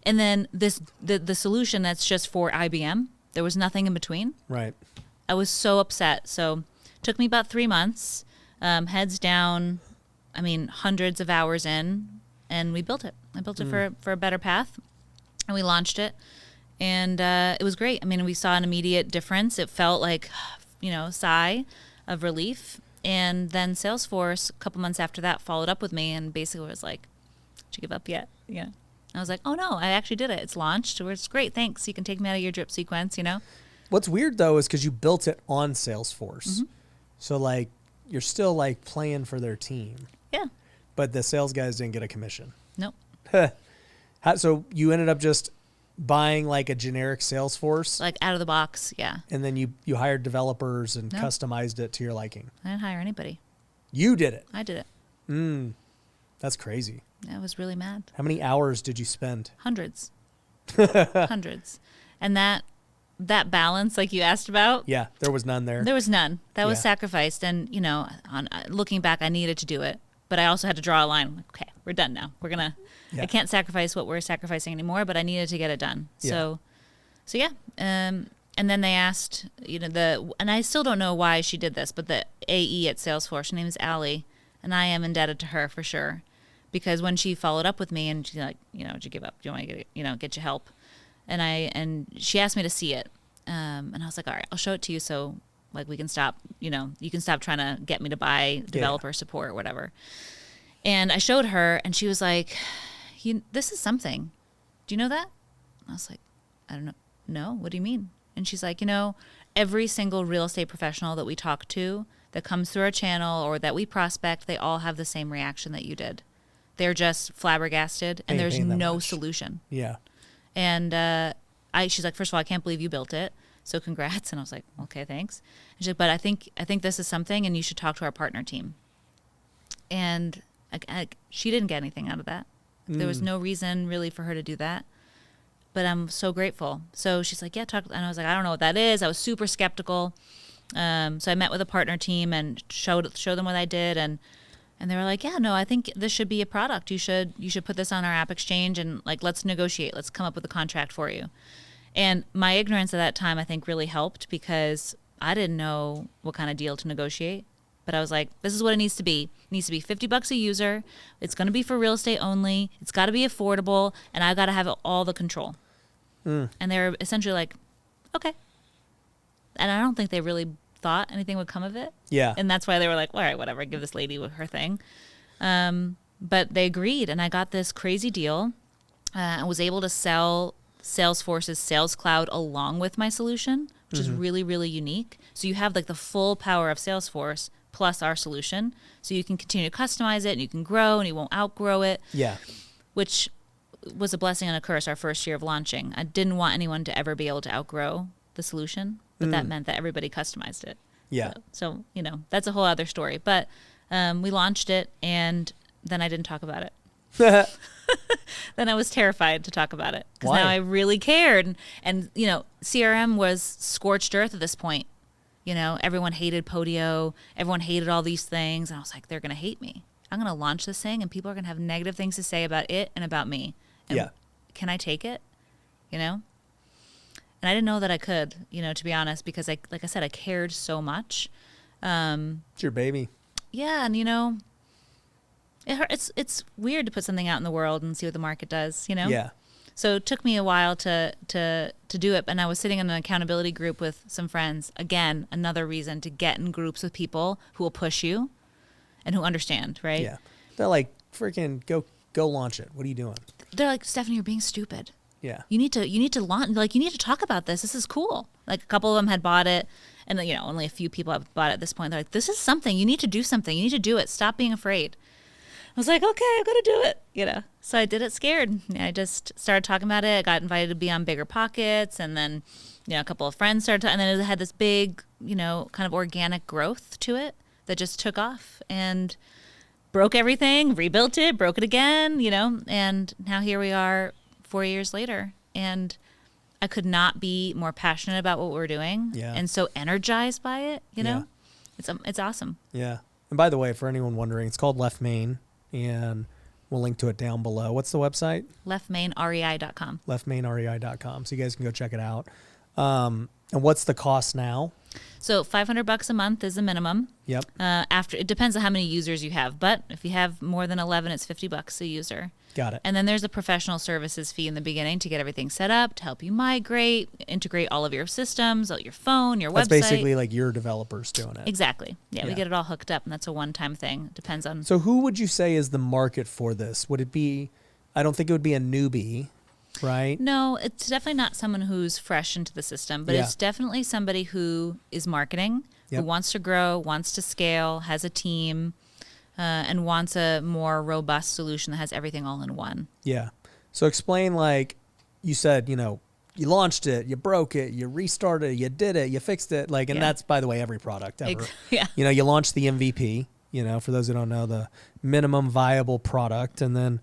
And then the solution that's just for IBM. There was nothing in between. Right. I was so upset. So it took me about 3 months, heads down, hundreds of hours in, and we built it. I built it for a better path, and we launched it. And it was great. We saw an immediate difference. It felt like sigh of relief. And then Salesforce, a couple months after that, followed up with me and basically was like, did you give up yet? Yeah. I was like, oh no, I actually did it. It's launched. It's great. Thanks. You can take me out of your drip sequence, What's weird though is because you built it on Salesforce. Mm-hmm. So like you're still like playing for their team. Yeah. But the sales guys didn't get a commission. Nope. So you ended up just buying like a generic Salesforce? Like out of the box, yeah. And then you hired developers and customized it to your liking? I didn't hire anybody. You did it? I did it. That's crazy. I was really mad. How many hours did you spend? Hundreds. Hundreds. And that balance like you asked about? Yeah, there was none there. There was none. That was sacrificed. And, on looking back, I needed to do it. But I also had to draw a line. Like, okay, we're done now. We're going to... I can't sacrifice what we're sacrificing anymore, but I needed to get it done. So And then they asked, and I still don't know why she did this, but the AE at Salesforce, her name is Allie, and I am indebted to her for sure, because when she followed up with me and she's like, did you give up? Do you want to get your help? And she asked me to see it, and I was like, all right, I'll show it to you, so like we can stop, you can stop trying to get me to buy developer support or whatever. And I showed her, and she was like, this is something. Do you know that? I was like, I don't know. No, what do you mean? And she's like, every single real estate professional that we talk to that comes through our channel or that we prospect, they all have the same reaction that you did. They're just flabbergasted, and there's no solution. Yeah. And she's like, first of all, I can't believe you built it, so congrats. And I was like, okay, thanks. And she's like, but I think this is something, and you should talk to our partner team. And she didn't get anything out of that. There was no reason really for her to do that. But I'm so grateful. So she's like, yeah, talk. And I was like, I don't know what that is. I was super skeptical. So I met with a partner team and showed them what I did. And they were like, yeah, no, I think this should be a product. You should put this on our app exchange, and like, let's negotiate. Let's come up with a contract for you. And my ignorance at that time, I think, really helped, because I didn't know what kind of deal to negotiate. But I was like, this is what it needs to be. It needs to be $50 a user. It's going to be for real estate only. It's got to be affordable, and I got to have all the control. And they were essentially like, okay. And I don't think they really thought anything would come of it. Yeah. And that's why they were like, all right, whatever, give this lady her thing. But they agreed, and I got this crazy deal. I was able to sell Salesforce's Sales Cloud along with my solution, which is really, really unique. So you have like the full power of Salesforce plus our solution. So you can continue to customize it, and you can grow, and you won't outgrow it. Yeah. Which was a blessing and a curse our first year of launching. I didn't want anyone to ever be able to outgrow the solution, but that meant that everybody customized it. Yeah. So that's a whole other story. But we launched it, and then I didn't talk about it. Then I was terrified to talk about it, because now I really cared. And CRM was scorched earth at this point. Everyone hated Podio. Everyone hated all these things. And I was like, they're going to hate me. I'm going to launch this thing, and people are going to have negative things to say about it and about me. And can I take it? And I didn't know that I could, to be honest, because like I said, I cared so much. It's your baby. Yeah. And it's weird to put something out in the world and see what the market does, Yeah. So it took me a while to do it. And I was sitting in an accountability group with some friends. Again, another reason to get in groups with people who will push you and who understand, right? Yeah. They're like, freaking go launch it. What are you doing? They're like, Stephanie, you're being stupid. Yeah. You need to launch, like, you need to talk about this. This is cool. Like, a couple of them had bought it, and only a few people have bought it at this point. They're like, this is something. You need to do something. You need to do it. Stop being afraid. I was like, okay, I'm going to do it, So I did it scared. I just started talking about it. I got invited to be on Bigger Pockets, and then, a couple of friends started and then it had this big, kind of organic growth to it that just took off and broke everything, rebuilt it, broke it again, and now here we are 4 years later. And I could not be more passionate about what we're doing and so energized by it, It's awesome. Yeah. And by the way, for anyone wondering, it's called Left Main, and we'll link to it down below. What's the website? leftmainrei.com. leftmainrei.com. So you guys can go check it out. And what's the cost now? So $500 a month is the minimum. Yep. After it depends on how many users you have, but if you have more than 11, it's $50 a user. Got it. And then there's a professional services fee in the beginning to get everything set up, to help you migrate, integrate all of your systems, your phone, your website. That's basically like your developers doing it. Exactly. Yeah, we get it all hooked up, and that's a one-time thing. Depends on. So who would you say is the market for this? Would it be? I don't think it would be a newbie, right? No, it's definitely not someone who's fresh into the system, but it's definitely somebody who is marketing, who wants to grow, wants to scale, has a team. And wants a more robust solution that has everything all in one. Yeah. So explain, like you said, you launched it, you broke it, you restarted it, you did it, you fixed it. Like, and that's, by the way, every product ever. You launched the MVP, for those who don't know, the minimum viable product. And then,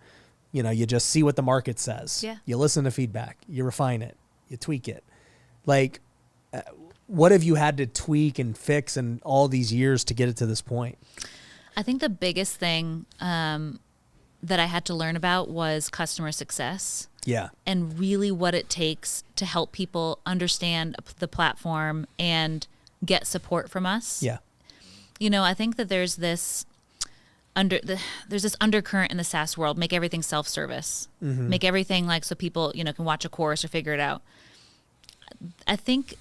you just see what the market says. Yeah. You listen to feedback, you refine it, you tweak it. Like, what have you had to tweak and fix in all these years to get it to this point? I think the biggest thing that I had to learn about was customer success. Yeah. And really what it takes to help people understand the platform and get support from us. Yeah. I think that there's this undercurrent in the SaaS world. Make everything self-service. Mm-hmm. Make everything like so people, can watch a course or figure it out. I think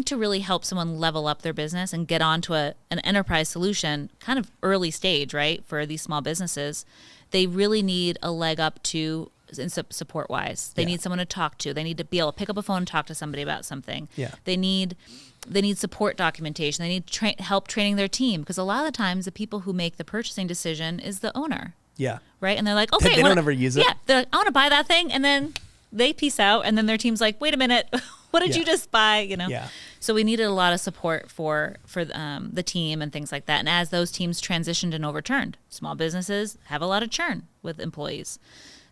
to really help someone level up their business and get onto an enterprise solution, kind of early stage, right, for these small businesses, they really need a leg up to support wise. They need someone to talk to. They need to be able to pick up a phone and talk to somebody about something. Yeah. They need support documentation. They need help training their team, because a lot of the times the people who make the purchasing decision is the owner. Yeah. Right? And they're like, okay. They don't ever use it. Yeah. They're like, I want to buy that thing. And then they peace out. And then their team's like, wait a minute. What did you just buy? Yeah. So we needed a lot of support for the team and things like that. And as those teams transitioned and overturned, small businesses have a lot of churn with employees.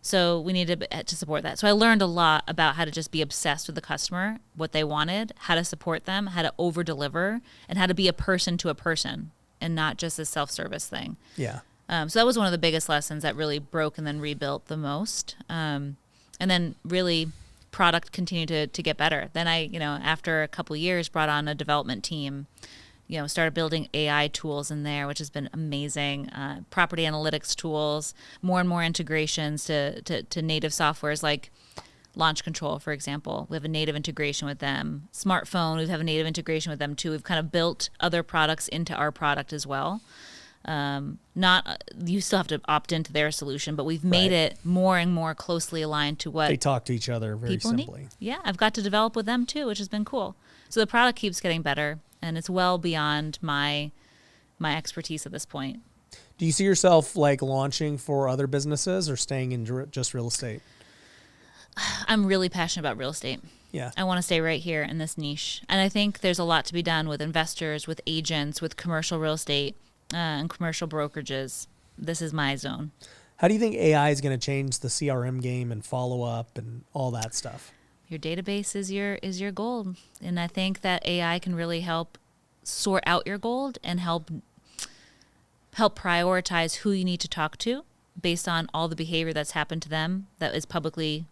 So we needed to support that. So I learned a lot about how to just be obsessed with the customer, what they wanted, how to support them, how to over deliver, and how to be a person to a person and not just a self-service thing. Yeah. So that was one of the biggest lessons that really broke and then rebuilt the most. And then really product continued to get better. Then I, after a couple of years, brought on a development team, started building AI tools in there, which has been amazing. Property analytics tools, more and more integrations to native softwares like Launch Control, for example. We have a native integration with them. Smartphone, we have a native integration with them too. We've kind of built other products into our product as well. You still have to opt into their solution, but we've made it more and more closely aligned to what they talk to each other very simply. Need. Yeah, I've got to develop with them too, which has been cool. So the product keeps getting better, and it's well beyond my expertise at this point. Do you see yourself like launching for other businesses or staying in just real estate? I'm really passionate about real estate. Yeah. I want to stay right here in this niche. And I think there's a lot to be done with investors, with agents, with commercial real estate, and commercial brokerages. This is my zone. How do you think AI is going to change the CRM game and follow up and all that stuff? Your database is your gold. And I think that AI can really help sort out your gold and help prioritize who you need to talk to based on all the behavior that's happened to them that is publicly,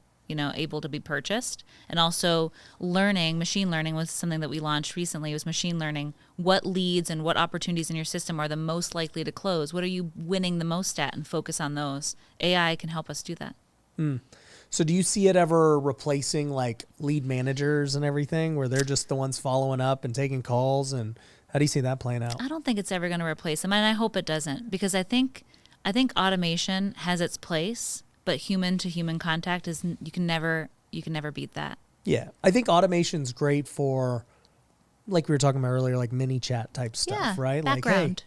able to be purchased. And also machine learning was something that we launched recently. It was machine learning. What leads and what opportunities in your system are the most likely to close? What are you winning the most at, and focus on those? AI can help us do that. So do you see it ever replacing like lead managers and everything, where they're just the ones following up and taking calls? And how do you see that playing out? I don't think it's ever going to replace them, and I hope it doesn't, because I think automation has its place, but human to human contact is you can never beat that. Yeah, I think automation's great for, like we were talking about earlier, like mini chat type stuff, right? Background.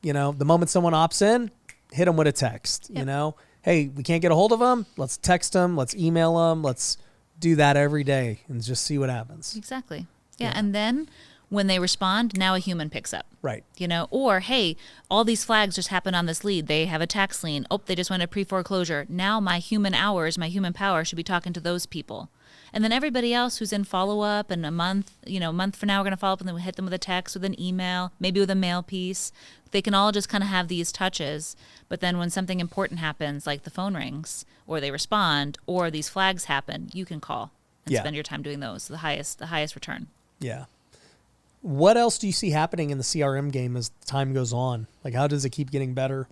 Like, hey, the moment someone opts in, hit them with a text. Yep. Hey, we can't get a hold of them. Let's text them. Let's email them. Let's do that every day and just see what happens. Exactly. Yeah. And then when they respond, now a human picks up. Right. Or, hey, all these flags just happened on this lead. They have a tax lien. Oh, they just went to pre-foreclosure. Now my human power should be talking to those people. And then everybody else who's in follow-up, and a month from now we're going to follow up, and then we hit them with a text, with an email, maybe with a mail piece. They can all just kind of have these touches. But then when something important happens, like the phone rings, or they respond, or these flags happen, you can call and spend your time doing those. The highest return. Yeah. What else do you see happening in the CRM game as time goes on? Like, how does it keep getting better?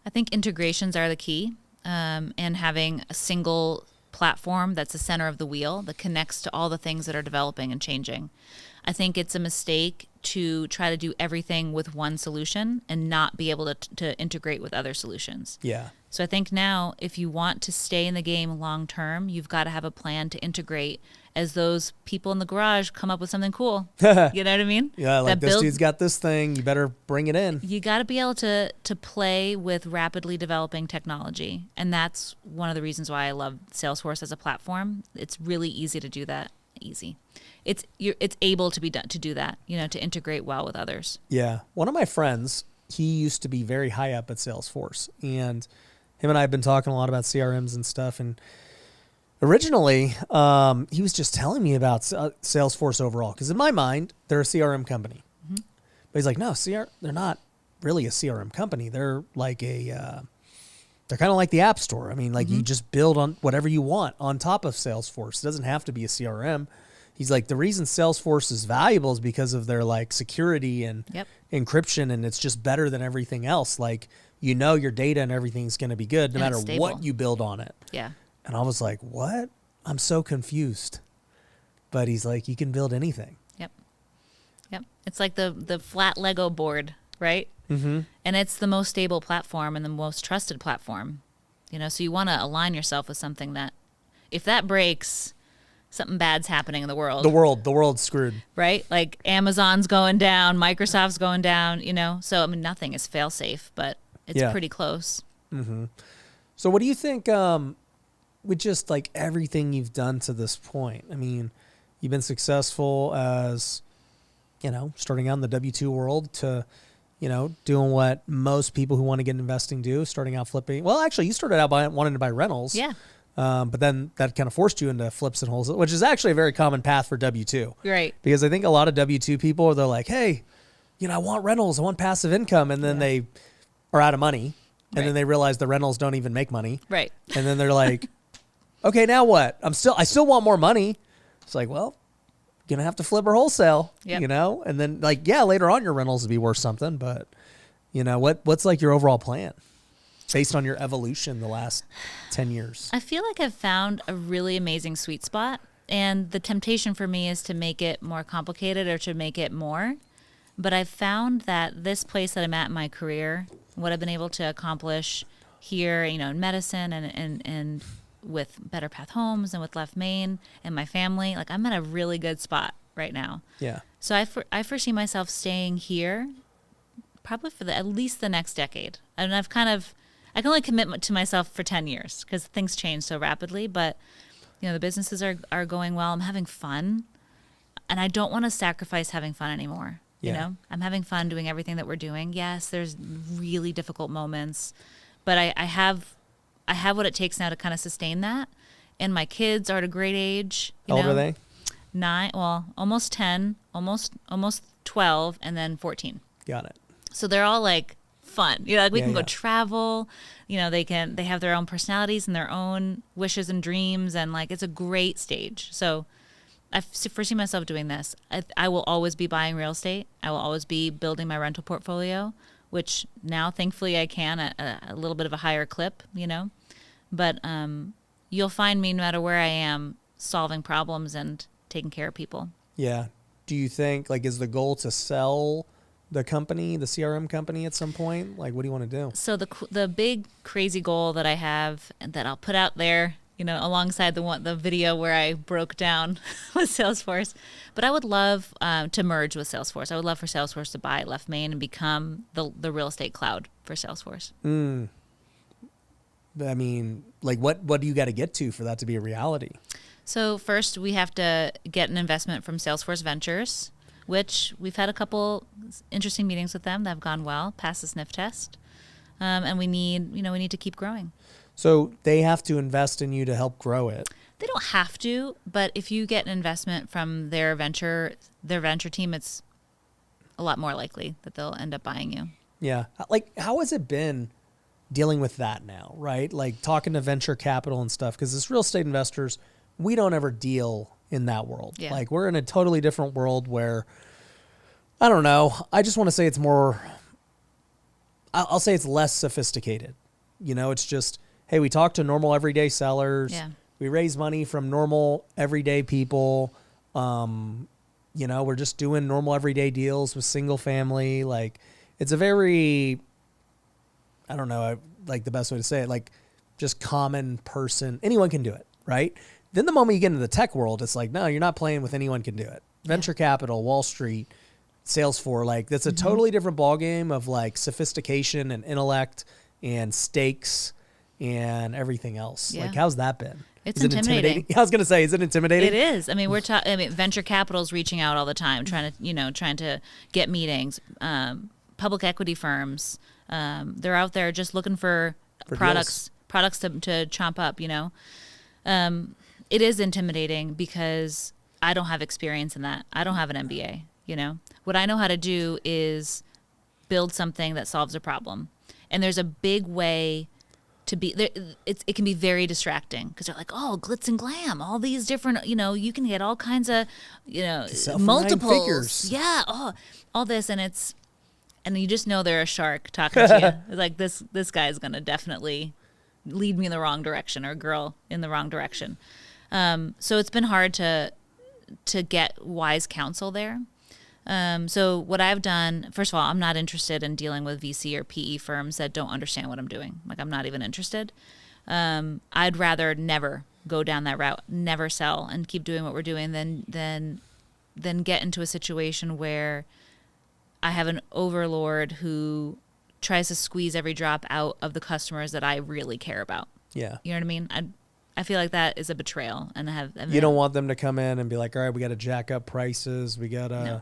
I think integrations are the key, and having a single platform that's the center of the wheel that connects to all the things that are developing and changing. I think it's a mistake to try to do everything with one solution and not be able to integrate with other solutions. Yeah. So I think now, if you want to stay in the game long term, you've got to have a plan to integrate as those people in the garage come up with something cool. You know what I mean? Yeah, like this dude's got this thing, you better bring it in. You got to be able to play with rapidly developing technology. And that's one of the reasons why I love Salesforce as a platform. It's really easy to do that. It's able to be done to do that, to integrate well with others. Yeah. One of my friends, he used to be very high up at Salesforce, and him and I have been talking a lot about CRMs and stuff. And originally, he was just telling me about Salesforce overall, because in my mind, they're a CRM company. Mm-hmm. But he's like, no, they're not really a CRM company. They're like they're kind of like the App Store. I mean, like you just build on whatever you want on top of Salesforce. It doesn't have to be a CRM. He's like, the reason Salesforce is valuable is because of their like security and encryption, and it's just better than everything else. Like, you know, your data and everything's going to be good no matter what you build on it. Yeah. And I was like, what? I'm so confused. But he's like, you can build anything. Yep. It's like the flat Lego board, right? Mm-hmm. And it's the most stable platform and the most trusted platform. You know, so you want to align yourself with something that, if that breaks, something bad's happening in the world. The world's screwed. Right? Like Amazon's going down, Microsoft's going down, you know? So, I mean, nothing is fail-safe, but it's pretty close. Mm-hmm. So what do you think with just like everything you've done to this point? I mean, you've been successful as, you know, starting out in the W-2 world to, you know, doing what most people who want to get into investing do, starting out flipping. Well, actually, you started out wanting to buy rentals. Yeah. But then that kind of forced you into flips and wholesale, which is actually a very common path for W-2. Right. Because I think a lot of W-2 people, they're like, hey, you know, I want rentals, I want passive income. And then they are out of money. And then they realize the rentals don't even make money. Right. And then they're like, okay, now what? I still want more money. It's like, well, gonna have to flip or wholesale, you know? And then like, yeah, later on your rentals will be worth something, but you know, what's like your overall plan based on your evolution the last 10 years? I feel like I've found a really amazing sweet spot, and the temptation for me is to make it more complicated or to make it more. But I've found that this place that I'm at in my career, what I've been able to accomplish here, you know, in medicine and with Better Path Homes and with Left Main and my family, like I'm at a really good spot right now. Yeah. So I foresee myself staying here probably for at least the next decade. And I can only commit to myself for 10 years because things change so rapidly, but you know, the businesses are going well. I'm having fun, and I don't want to sacrifice having fun anymore. You know, I'm having fun doing everything that we're doing. Yes, there's really difficult moments, but I have what it takes now to kind of sustain that. And my kids are at a great age. How old are they? 9, well, almost 10, almost 12, and then 14. Got it. So they're all like fun. You know, like we can go travel. You know, they have their own personalities and their own wishes and dreams, and like it's a great stage. So I foresee myself doing this. I will always be buying real estate. I will always be building my rental portfolio, which now thankfully I can at a little bit of a higher clip, you know. But you'll find me no matter where I am solving problems and taking care of people. Yeah. Do you think, like, is the goal to sell the company, the CRM company at some point? Like, what do you want to do? So the big crazy goal that I have that I'll put out there, you know, alongside the video where I broke down with Salesforce. But I would love to merge with Salesforce. I would love for Salesforce to buy Left Main and become the real estate cloud for Salesforce. I mean, like, what do you got to get to for that to be a reality? So first, we have to get an investment from Salesforce Ventures, which we've had a couple interesting meetings with them that have gone well, past the sniff test. And we need to keep growing. So they have to invest in you to help grow it. They don't have to, but if you get an investment from their venture team, it's a lot more likely that they'll end up buying you. Yeah. Like, how has it been dealing with that now, right? Like talking to venture capital and stuff, because as real estate investors, we don't ever deal in that world. Yeah. Like, we're in a totally different world where, I don't know, I just want to say it's more, I'll say it's less sophisticated. You know, it's just, hey, we talk to normal everyday sellers. Yeah. We raise money from normal everyday people. You know, we're just doing normal everyday deals with single family. Like, it's a very, I don't know, like the best way to say it, like just common person. Anyone can do it, right? Then the moment you get into the tech world, it's like, no, you're not playing with anyone can do it. Venture capital, Wall Street, Salesforce, like that's a totally different ballgame of like sophistication and intellect and stakes and everything else. Yeah. Like, how's that been? It's intimidating. I was going to say, is it intimidating? It is. I mean, venture capital's reaching out all the time, trying to get meetings. Public equity firms, they're out there just looking for products to chomp up, you know. It is intimidating because I don't have experience in that. I don't have an MBA, you know. What I know how to do is build something that solves a problem. And there's a big way to be there. It can be very distracting because they're like, oh, glitz and glam, all these different, you can get all kinds of, Sell for multiples. 9 figures. Yeah. Oh, all this. And you just know they're a shark talking to you. It's like this guy is going to definitely lead me in the wrong direction, or girl in the wrong direction. So it's been hard to get wise counsel there. So what I've done, first of all, I'm not interested in dealing with VC or PE firms that don't understand what I'm doing. Like, I'm not even interested. I'd rather never go down that route, never sell, and keep doing what we're doing than get into a situation where I have an overlord who tries to squeeze every drop out of the customers that I really care about. Yeah. You know what I mean? I feel like that is a betrayal, and you don't want them to come in and be like, all right, we got to jack up prices. We got to No.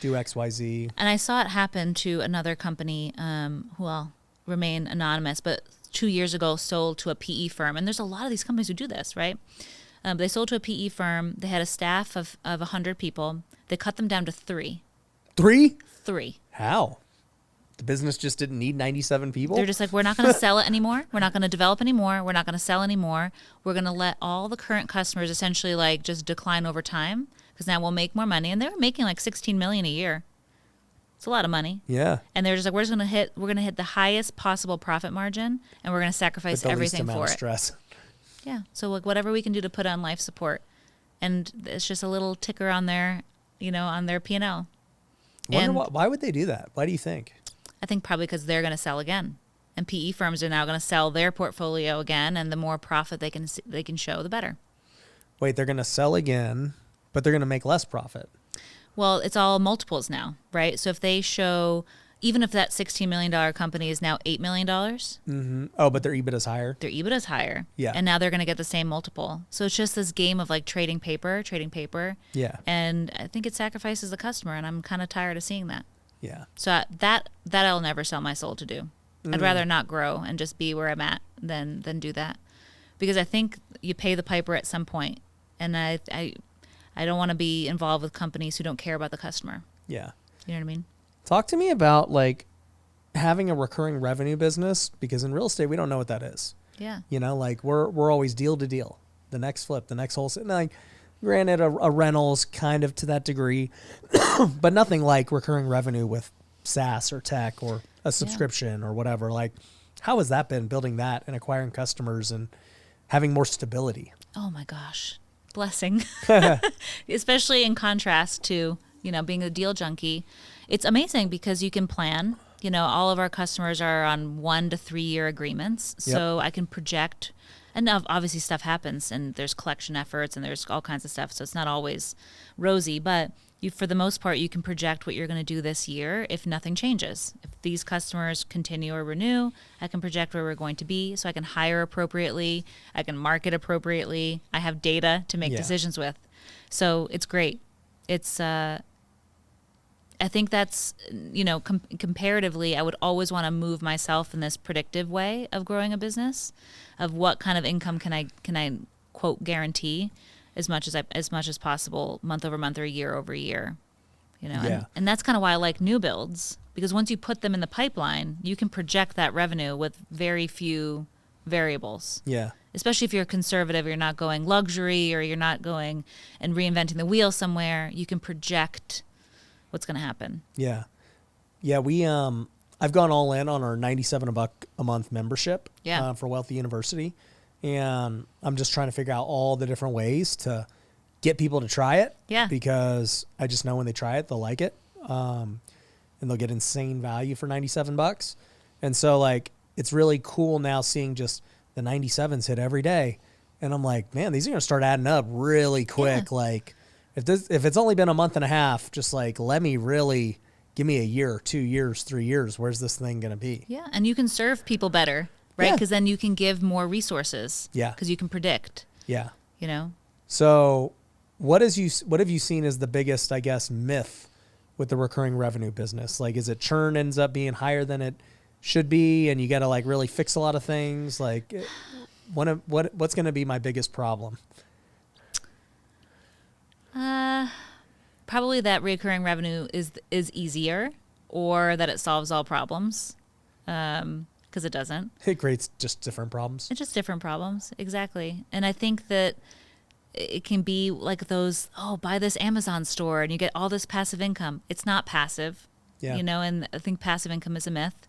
do X, Y, Z. And I saw it happen to another company who I'll remain anonymous, but 2 years ago sold to a PE firm. And there's a lot of these companies who do this, right? They sold to a PE firm. They had a staff of 100 people. They cut them down to 3. 3? 3. How? The business just didn't need 97 people? They're just like, we're not going to sell it anymore. We're not going to develop anymore. We're not going to sell anymore. We're going to let all the current customers essentially like just decline over time, because now we'll make more money. And they were making like $16 million a year. It's a lot of money. Yeah. And they're just like, we're going to hit the highest possible profit margin, and we're going to sacrifice everything for it. Stress. Yeah. So like whatever we can do to put on life support, and it's just a little ticker on their, on their P&L. Why would they do that? Why do you think? I think probably because they're going to sell again, and PE firms are now going to sell their portfolio again, and the more profit they can show, the better. Wait, they're going to sell again, but they're going to make less profit. Well, it's all multiples now, right? So if they show, even if that $16 million company is now $8 million, Mm-hmm. Oh, but their EBITDA is higher. their EBITDA is higher. Yeah. And now they're going to get the same multiple. So it's just this game of like trading paper. Yeah. And I think it sacrifices the customer, and I'm kind of tired of seeing that. Yeah. So that I'll never sell my soul to do. I'd rather not grow and just be where I'm at than do that, because I think you pay the piper at some point, and I don't want to be involved with companies who don't care about the customer. Yeah. You know what I mean? Talk to me about like having a recurring revenue business, because in real estate we don't know what that is. Yeah. Like we're always deal to deal. The next flip, the next wholesale. Like, granted, a rental's kind of to that degree, but nothing like recurring revenue with SaaS or tech or a subscription or whatever. Like, how has that been, building that and acquiring customers and having more stability? Oh my gosh. Blessing. Especially in contrast to, being a deal junkie. It's amazing because you can plan. All of our customers are on 1 to 3 year agreements. So I can project, and obviously stuff happens, and there's collection efforts, and there's all kinds of stuff. So it's not always rosy, but for the most part, you can project what you're going to do this year if nothing changes. If these customers continue or renew, I can project where we're going to be, so I can hire appropriately, I can market appropriately. I have data to make decisions with. So it's great. It's, I think that's, comparatively, I would always want to move myself in this predictive way of growing a business, of what kind of income can I quote guarantee as much as possible, month over month or year over year, and that's kind of why I like new builds, because once you put them in the pipeline, you can project that revenue with very few variables. Yeah. Especially if you're conservative, you're not going luxury, or you're not going and reinventing the wheel somewhere. You can project what's going to happen. Yeah. Yeah. I've gone all in on our $97 a month membership for Wealthy University. And I'm just trying to figure out all the different ways to get people to try it. Yeah. Because I just know when they try it, they'll like it. And they'll get insane value for $97. And so like, it's really cool now seeing just the 97s hit every day. And I'm like, man, these are going to start adding up really quick. Yeah. Like if it's only been a month and a half, just like, let me really give me a year, 2 years, 3 years. Where's this thing going to be? Yeah. And you can serve people better. Right, because then you can give more resources. Yeah, because you can predict. Yeah, So, what have you seen as the biggest, I guess, myth with the recurring revenue business? Like, is it churn ends up being higher than it should be, and you got to like really fix a lot of things? Like, what's going to be my biggest problem? Probably that recurring revenue is easier, or that it solves all problems. because it doesn't. It creates just different problems. It's just different problems. Exactly. And I think that it can be like those, oh, buy this Amazon store and you get all this passive income. It's not passive, Yeah. and I think passive income is a myth.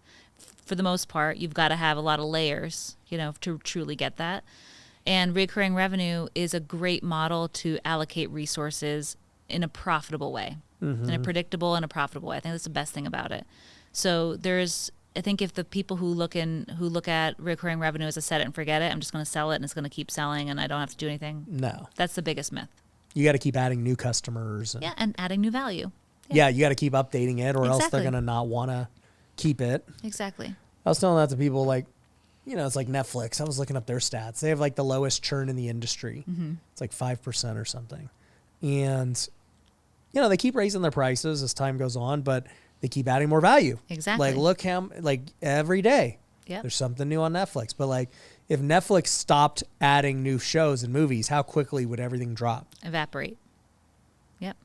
For the most part, you've got to have a lot of layers, to truly get that. And recurring revenue is a great model to allocate resources in a profitable way, in a predictable and a profitable way. I think that's the best thing about it. So I think if the people who look at recurring revenue as a set it and forget it, I'm just going to sell it and it's going to keep selling and I don't have to do anything. No. That's the biggest myth. You got to keep adding new customers. And adding new value. Yeah, you got to keep updating it or else they're Exactly. going to not want to keep it. Exactly. I was telling that to people like, it's like Netflix. I was looking up their stats. They have like the lowest churn in the industry. It's like 5% or something. And, they keep raising their prices as time goes on, but they keep adding more value. Exactly. Like, look every day Yep. there's something new on Netflix. But like, if Netflix stopped adding new shows and movies, how quickly would everything drop? Evaporate. Yep.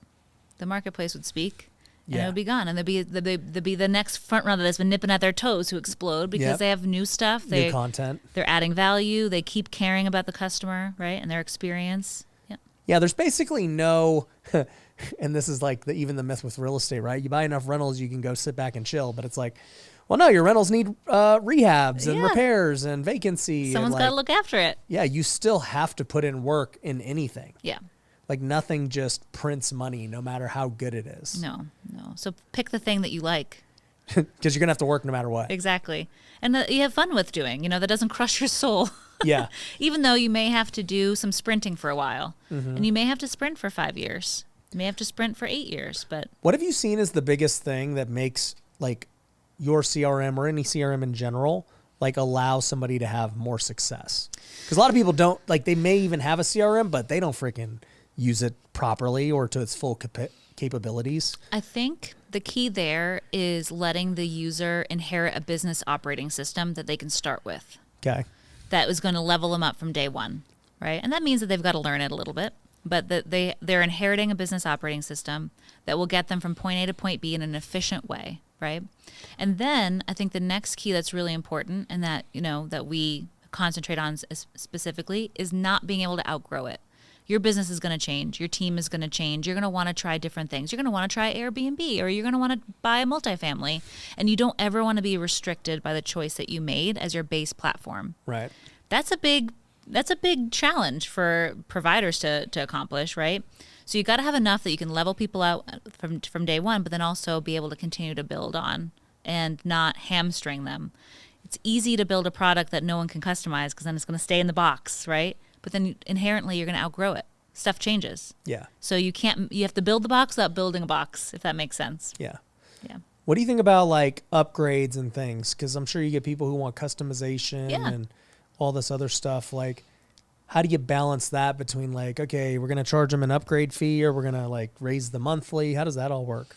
The marketplace would speak. And Yeah. it would be gone. And there'd be the next front runner that's been nipping at their toes who explode because Yep. they have new stuff. New content. They're adding value. They keep caring about the customer, right? And their experience. Yep. Yeah, there's basically no, and this is like even the myth with real estate, right? You buy enough rentals, you can go sit back and chill. But it's like, well, no, your rentals need rehabs and Yeah. repairs and vacancy. Someone's and got to look after it. Yeah, you still have to put in work in anything. Yeah. Like nothing just prints money, no matter how good it is. No. So pick the thing that you like. Because you're going to have to work no matter what. Exactly. And that you have fun with doing, that doesn't crush your soul. Yeah. Even though you may have to do some sprinting for a while. And you may have to sprint for 5 years. You may have to sprint for 8 years, but What have you seen as the biggest thing that makes like your CRM or any CRM in general, like allow somebody to have more success? Because a lot of people don't, like they may even have a CRM, but they don't freaking use it properly or to its full capabilities. I think the key there is letting the user inherit a business operating system that they can start with. Okay. That was going to level them up from day one, right? And that means that they've got to learn it a little bit, but that they're inheriting a business operating system that will get them from point A to point B in an efficient way, right? And then I think the next key that's really important and that, that we concentrate on specifically is not being able to outgrow it. Your business is going to change. Your team is going to change. You're going to want to try different things. You're going to want to try Airbnb or you're going to want to buy a multifamily. And you don't ever want to be restricted by the choice that you made as your base platform. Right. That's a big challenge for providers to accomplish, right? So you got to have enough that you can level people out from day one, but then also be able to continue to build on and not hamstring them. It's easy to build a product that no one can customize because then it's going to stay in the box, right? But then inherently you're going to outgrow it. Stuff changes. Yeah. So you have to build the box without building a box, if that makes sense. Yeah. Yeah. What do you think about like upgrades and things? Because I'm sure you get people who want customization and all this other stuff. Like, how do you balance that between like, okay, we're going to charge them an upgrade fee or we're going to like raise the monthly? How does that all work?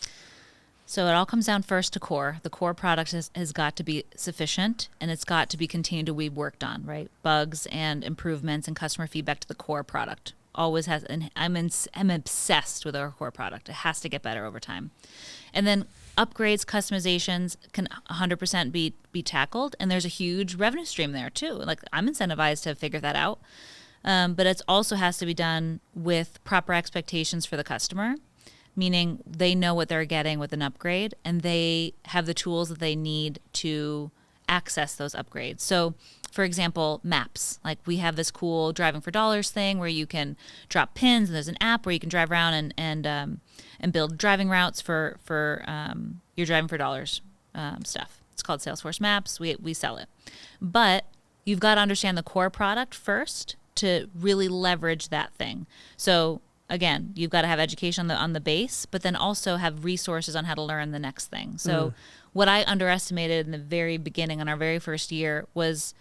So it all comes down first to core. The core product has got to be sufficient and it's got to be continued to be worked on, right? Bugs and improvements and customer feedback to the core product always has, and I'm obsessed with our core product. It has to get better over time. And then upgrades, customizations can 100% be tackled, and there's a huge revenue stream there too. Like I'm incentivized to figure that out. But it also has to be done with proper expectations for the customer, meaning they know what they're getting with an upgrade and they have the tools that they need to access those upgrades. So, for example, maps. Like we have this cool driving for dollars thing where you can drop pins and there's an app where you can drive around and build driving routes for your driving for dollars stuff. It's called Salesforce Maps. We sell it. But you've got to understand the core product first to really leverage that thing. So again, you've got to have education on the base, but then also have resources on how to learn the next thing. So what I underestimated in the very beginning on our very first year was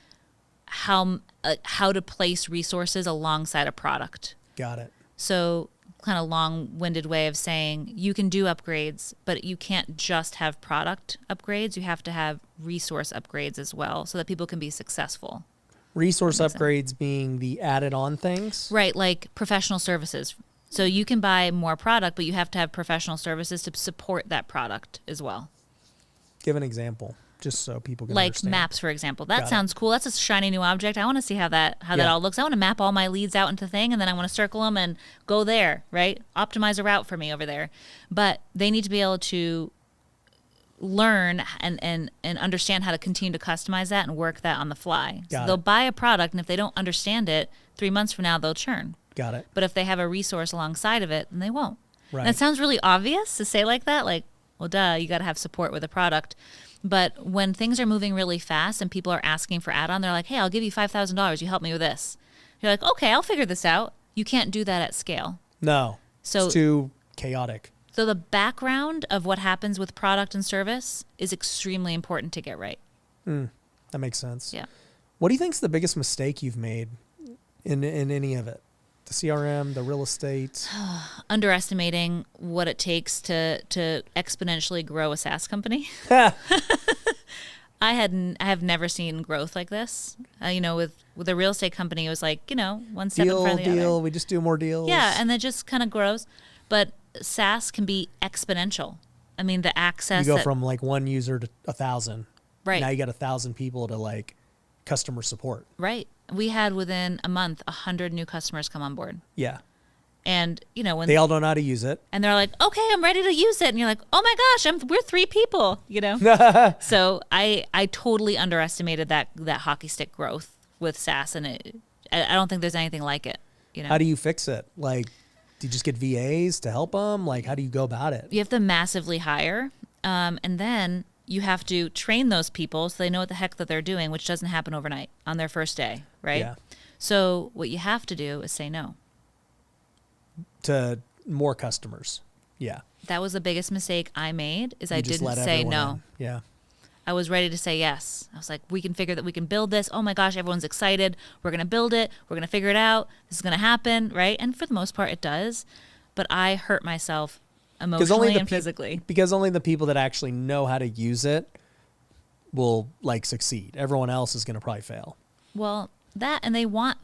how to place resources alongside a product. Got it. So kind of long-winded way of saying you can do upgrades, but you can't just have product upgrades. You have to have resource upgrades as well so that people can be successful. Resource upgrades being the added on things? Right, like professional services. So you can buy more product, but you have to have professional services to support that product as well. Give an example. just so people can like understand. maps, for example. That Got it. sounds cool. That's a shiny new object. I want to see how that all looks. I want to map all my leads out into thing, and then I want to circle them and go there, right? Optimize a route for me over there. But they need to be able to learn and understand how to continue to customize that and work that on the fly. So they'll buy a product, and if they don't understand it, 3 months from now they'll churn. Got it. But if they have a resource alongside of it, then they won't. Right. And it sounds really obvious to say like that, like, well, duh, you got to have support with a product. But when things are moving really fast and people are asking for add-on, they're like, hey, I'll give you $5,000. You help me with this. You're like, okay, I'll figure this out. You can't do that at scale. No. So it's too chaotic. So the background of what happens with product and service is extremely important to get right. That makes sense. Yeah. What do you think is the biggest mistake you've made in any of it? The CRM, the real estate? Underestimating what it takes to exponentially grow a SaaS company. I have never seen growth like this. With a real estate company, it was like, one step in front of the other. We just do more deals. Yeah, and it just kind of grows. But SaaS can be exponential. I mean, the access. You go from like one user to 1,000. Right. Now you got 1,000 people to like customer support. Right. We had within a month 100 new customers come on board. Yeah. And when they all don't know how to use it, and they're like, "Okay, I'm ready to use it," and you're like, "Oh my gosh, we're 3 people," So I totally underestimated that hockey stick growth with SaaS, and I don't think there's anything like it. How do you fix it? Like, do you just get VAs to help them? Like, how do you go about it? You have to massively hire, and then you have to train those people so they know what the heck that they're doing, which doesn't happen overnight on their first day, right? Yeah. So what you have to do is say no. To more customers. Yeah. That was the biggest mistake I made is I just didn't let say everyone no. in. Yeah. I was ready to say yes. I was like, we can figure that we can build this. Oh my gosh, everyone's excited. We're going to build it. We're going to figure it out. This is going to happen, right? And for the most part, it does. But I hurt myself emotionally and physically. Because only the people that actually know how to use it will like succeed. Everyone else is going to probably fail. Well, that, and they want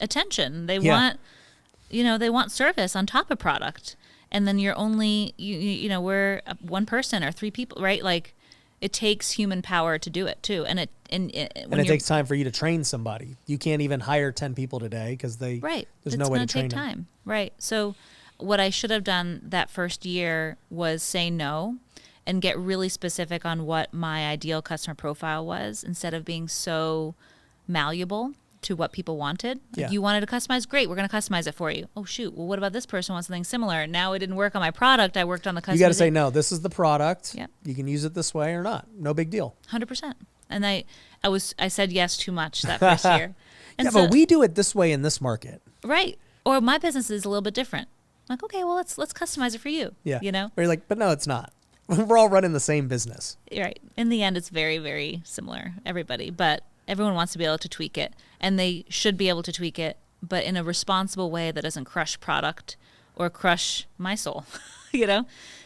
attention. They want, they want service on top of product. And then you're only, we're one person or 3 people, right? Like, it takes human power to do it too. And it takes time for you to train somebody. You can't even hire 10 people today because there's no way to train them. It's going to take time. Right. So what I should have done that first year was say no and get really specific on what my ideal customer profile was instead of being so malleable to what people wanted. Yeah. If you wanted to customize, great, we're going to customize it for you. Oh, shoot. Well, what about this person wants something similar? Now it didn't work on my product. I worked on the customization. You got to say, no, this is the product. Yep. You can use it this way or not. No big deal. 100%. And I said yes too much that first year. And yeah, but we do it this way in this market. Right. Or my business is a little bit different. I'm like, okay, well, let's customize it for you. Yeah. Or you're like, but no, it's not. We're all running the same business. Right. In the end, it's very, very similar, everybody. But everyone wants to be able to tweak it. And they should be able to tweak it, but in a responsible way that doesn't crush product or crush my soul,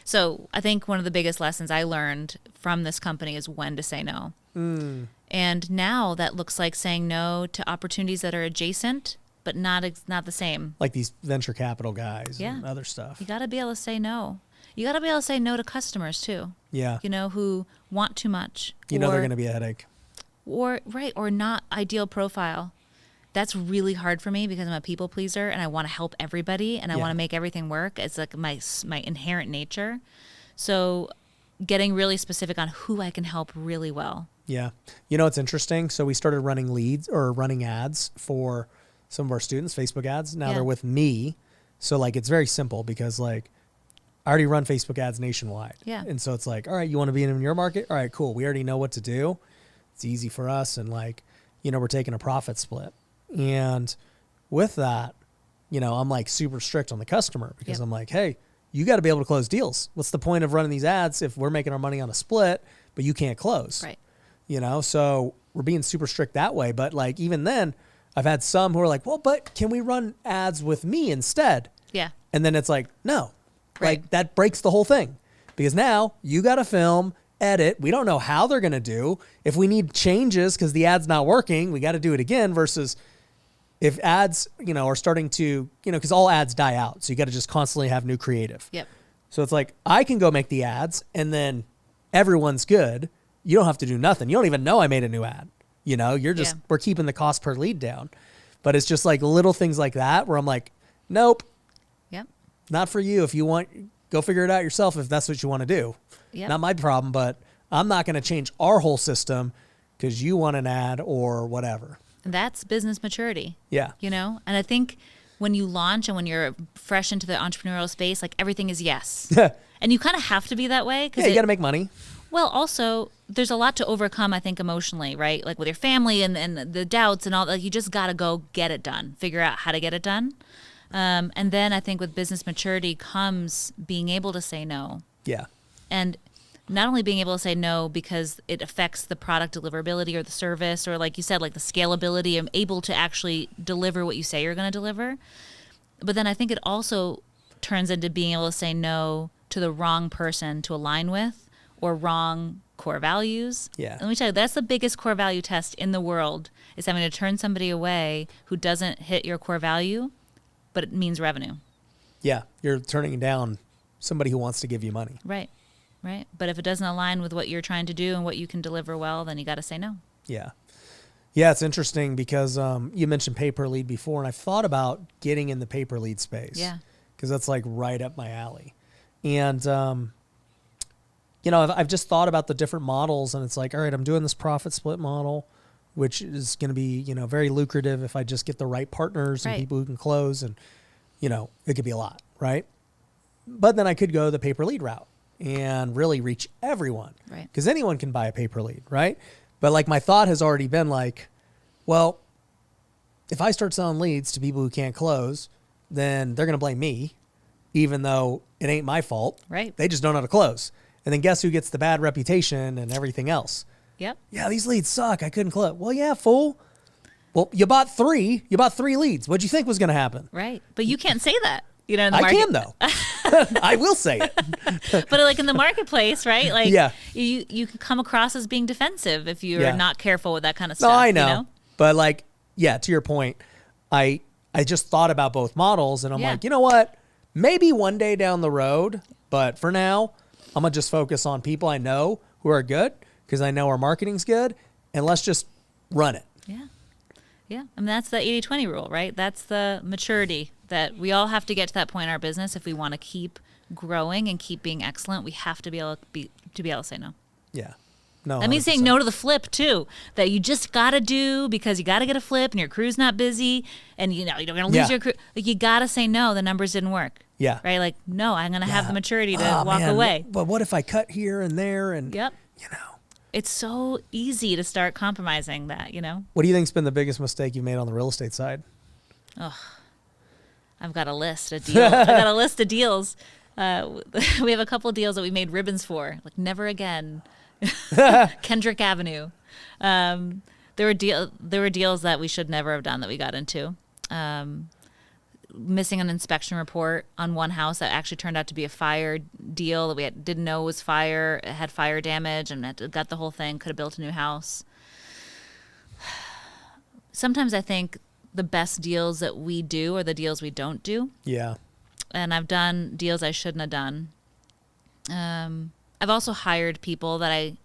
So I think one of the biggest lessons I learned from this company is when to say no. And now that looks like saying no to opportunities that are adjacent, but not the same. Like these venture capital guys Yeah. and other stuff. You got to be able to say no. You got to be able to say no to customers too. Yeah. Who want too much. They're going to be a headache. Or not ideal profile. That's really hard for me because I'm a people pleaser and I want to help everybody and I want to make everything work. It's like my inherent nature. So getting really specific on who I can help really well. Yeah. It's interesting. So we started running ads for some of our students, Facebook ads. Now they're with me. So like, it's very simple because like I already run Facebook ads nationwide. Yeah. And so it's like, all right, you want to be in your market? All right, cool. We already know what to do. It's easy for us. And like, we're taking a profit split. And with that, I'm like super strict on the customer because I'm like, hey, you got to be able to close deals. What's the point of running these ads if we're making our money on a split, but you can't close? Right. So we're being super strict that way. But like, even then I've had some who are like, well, but can we run ads with me instead? Yeah. And then it's like, no, Right. like that breaks the whole thing because now you got to film, edit. We don't know how they're going to do. If we need changes because the ad's not working, we got to do it again versus if ads, are starting to, because all ads die out. So you got to just constantly have new creative. Yep. So it's like, I can go make the ads and then everyone's good. You don't have to do nothing. You don't even know I made a new ad. You know, you're just, we're keeping the cost per lead down. But it's just like little things like that where I'm like, nope, Yep. not for you. If you want, go figure it out yourself if that's what you want to do. Yep. Not my problem, but I'm not going to change our whole system because you want an ad or whatever. That's business maturity. Yeah. You know, and I think when you launch and when you're fresh into the entrepreneurial space, like everything is yes. And you kind of have to be that way. Yeah, you got to make money. Well, also, there's a lot to overcome, I think, emotionally, right? Like with your family and the doubts and all that. You just got to go get it done, figure out how to get it done. And then I think with business maturity comes being able to say no. Yeah. And not only being able to say no because it affects the product deliverability or the service or, like you said, like the scalability and able to actually deliver what you say you're going to deliver. But then I think it also turns into being able to say no to the wrong person to align with or wrong core values. Yeah. And let me tell you, that's the biggest core value test in the world, is having to turn somebody away who doesn't hit your core value, but it means revenue. Yeah. You're turning down somebody who wants to give you money. Right. Right. But if it doesn't align with what you're trying to do and what you can deliver well, then you got to say no. Yeah. Yeah, it's interesting because you mentioned pay-per-lead before, and I've thought about getting in the pay-per-lead space. Yeah. Because that's like right up my alley. And, you know, I've just thought about the different models, and it's like, all right, I'm doing this profit split model, which is going to be, you know, very lucrative if I just get the right partners and Right. people who can close, and, you know, it could be a lot, right? But then I could go the pay-per-lead route and really reach everyone. Right. Because anyone can buy a pay-per-lead, right? But like my thought has already been like, well, if I start selling leads to people who can't close, then they're going to blame me, even though it ain't my fault. Right. They just don't know how to close. And then guess who gets the bad reputation and everything else? Yep. Yeah, these leads suck. I couldn't close. Well, yeah, fool. Well, you bought three leads. What'd you think was going to happen? Right. But you can't say that, you know, in the I market. can though. I will say it. But like in the marketplace, right? Like Yeah. you can come across as being defensive if you're Yeah. not careful with that kind of No, stuff. I know. You know? But like, yeah, to your point, I just thought about both models, and I'm Yeah. like, you know what? Maybe one day down the road, but for now, I'm going to just focus on people I know who are good because I know our marketing's good, and let's just run it. Yeah. Yeah. I mean, that's the 80-20 rule, right? That's the maturity that we all have to get to that point in our business. If we want to keep growing and keep being excellent, we have to be able to say no. Yeah. No. That means saying 100%. no to the flip too, that you just got to do because you got to get a flip and your crew's not busy and you know, you're going to lose Yeah. your crew. Like you got to say no, the numbers didn't work. Yeah. Right? Like, no, I'm going to have Yeah. the maturity to Oh, walk man. away. But what if I cut here and there and, Yep. you know. It's so easy to start compromising that, you know? What do you think's been the biggest mistake you've made on the real estate side? I've got a list of deals. I got a list of deals. We have a couple of deals that we made ribbons for, like Never Again, Kendrick Avenue. There were deals that we should never have done that we got into. Missing an inspection report on one house that actually turned out to be a fire deal that we didn't know was fire. It had fire damage and got the whole thing. Could have built a new house. Sometimes I think the best deals that we do are the deals we don't do. Yeah. And I've done deals I shouldn't have done. I've also hired people that I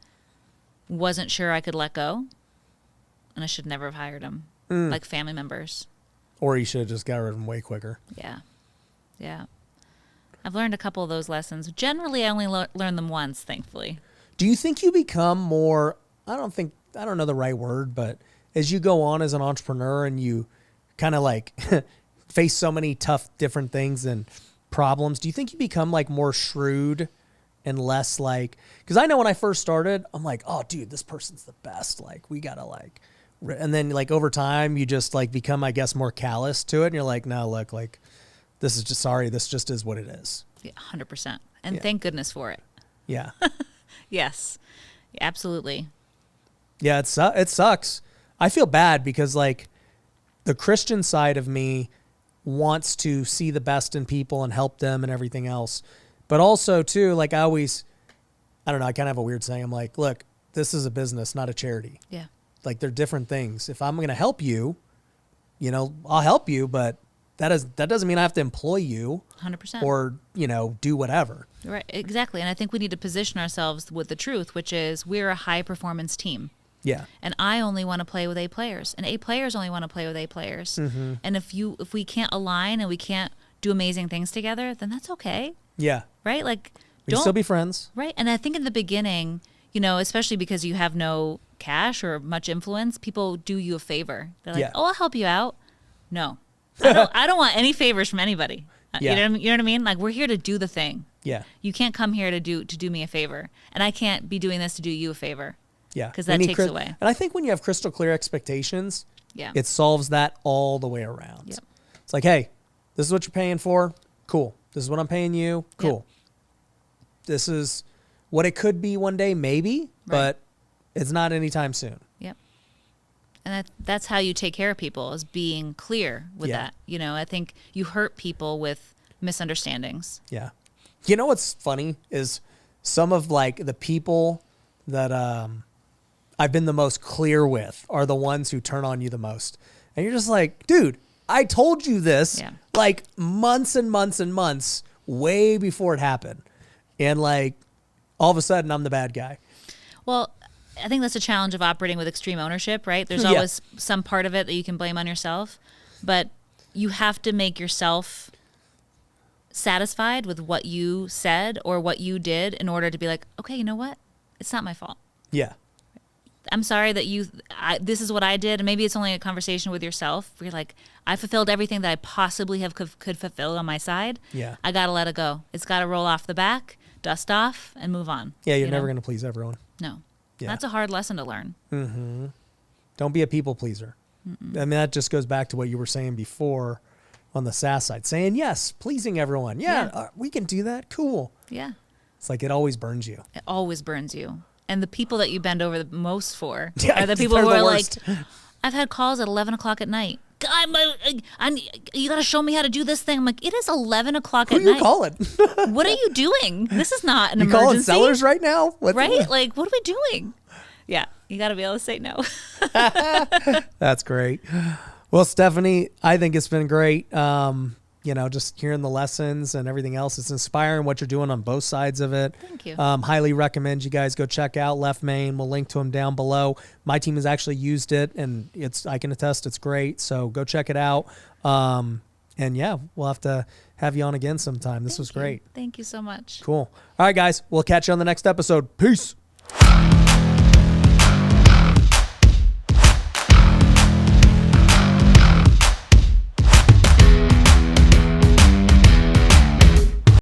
wasn't sure I could let go, and I should never have hired them, like family members. Or you should have just got rid of them way quicker. Yeah, yeah. I've learned a couple of those lessons. Generally, I only learn them once, thankfully. Do you think you become more, I don't know the right word, but as you go on as an entrepreneur and you kind of like face so many tough different things and problems, do you think you become like more shrewd and less like, because I know when I first started, I'm like, oh dude, this person's the best. Like we gotta like, and then like over time you just like become, I guess, more callous to it. And you're like, no, look, like this is just, sorry, this just is what it is. Yeah, 100%. And Yeah. thank goodness for it. Yeah. Yes, absolutely. Yeah, it sucks. I feel bad because like the Christian side of me wants to see the best in people and help them and everything else. But also too, like I don't know, I kind of have a weird saying. I'm like, look, this is a business, not a charity. Yeah. Like they're different things. If I'm going to help you, you know, I'll help you, but that doesn't mean I have to employ you 100%. or, do whatever. Right, exactly. And I think we need to position ourselves with the truth, which is we're a high performance team. Yeah. And I only want to play with A players, and A players only want to play with A players. Mm-hmm. And if we can't align and we can't do amazing things together, then that's okay. Yeah. Right? Like, We can still be friends. Right. And I think in the beginning, especially because you have no cash or much influence, people do you a favor. They're like, oh, I'll help you out. No, I don't want any favors from anybody. Yeah. You know what I mean? Like, we're here to do the thing. Yeah. You can't come here to do me a favor, and I can't be doing this to do you a favor. Yeah. Because that takes away. And I think when you have crystal clear expectations, Yeah. it solves that all the way around. Yep. It's like, hey, this is what you're paying for. Cool. This is what I'm paying you. Cool. Yep. This is what it could be one day, maybe, but it's not anytime soon. Yep. And that's how you take care of people, is being clear with that. I think you hurt people with misunderstandings. Yeah. You know what's funny is some of the people that I've been the most clear with are the ones who turn on you the most. And you're just like, dude, I told you this months and months and months way before it happened. And all of a sudden I'm the bad guy. Well, I think that's a challenge of operating with extreme ownership, right? There's always some part of it that you can blame on yourself, but you have to make yourself satisfied with what you said or what you did in order to be like, okay, you know what? It's not my fault. Yeah. I'm sorry that this is what I did. And maybe it's only a conversation with yourself where you're like, I fulfilled everything that I possibly could fulfill on my side. Yeah. I got to let it go. It's got to roll off the back, dust off, and move on. Yeah, you're never going to please everyone. No. Yeah. That's a hard lesson to learn. Mm-hmm. Don't be a people pleaser. Mm-mm. I mean, that just goes back to what you were saying before on the SaaS side, saying yes, pleasing everyone. Yeah. We can do that. Cool. Yeah. It's like it always burns you. It always burns you. And the people that you bend over the most for are the people who are like, I've had calls at 11 o'clock at night. You got to show me how to do this thing. I'm like, it is 11 o'clock at night. Who are you calling? What are you doing? This is not an emergency. You calling sellers right now? Right? Like, what are we doing? Yeah, you got to be able to say no. That's great. Well, Stephanie, I think it's been great. Just hearing the lessons and everything else. It's inspiring what you're doing on both sides of it. Thank you. Highly recommend you guys go check out Left Main. We'll link to them down below. My team has actually used it, and I can attest it's great. So go check it out. We'll have to have you on again sometime. This was great. Thank you so much. Cool. All right, guys. We'll catch you on the next episode. Peace.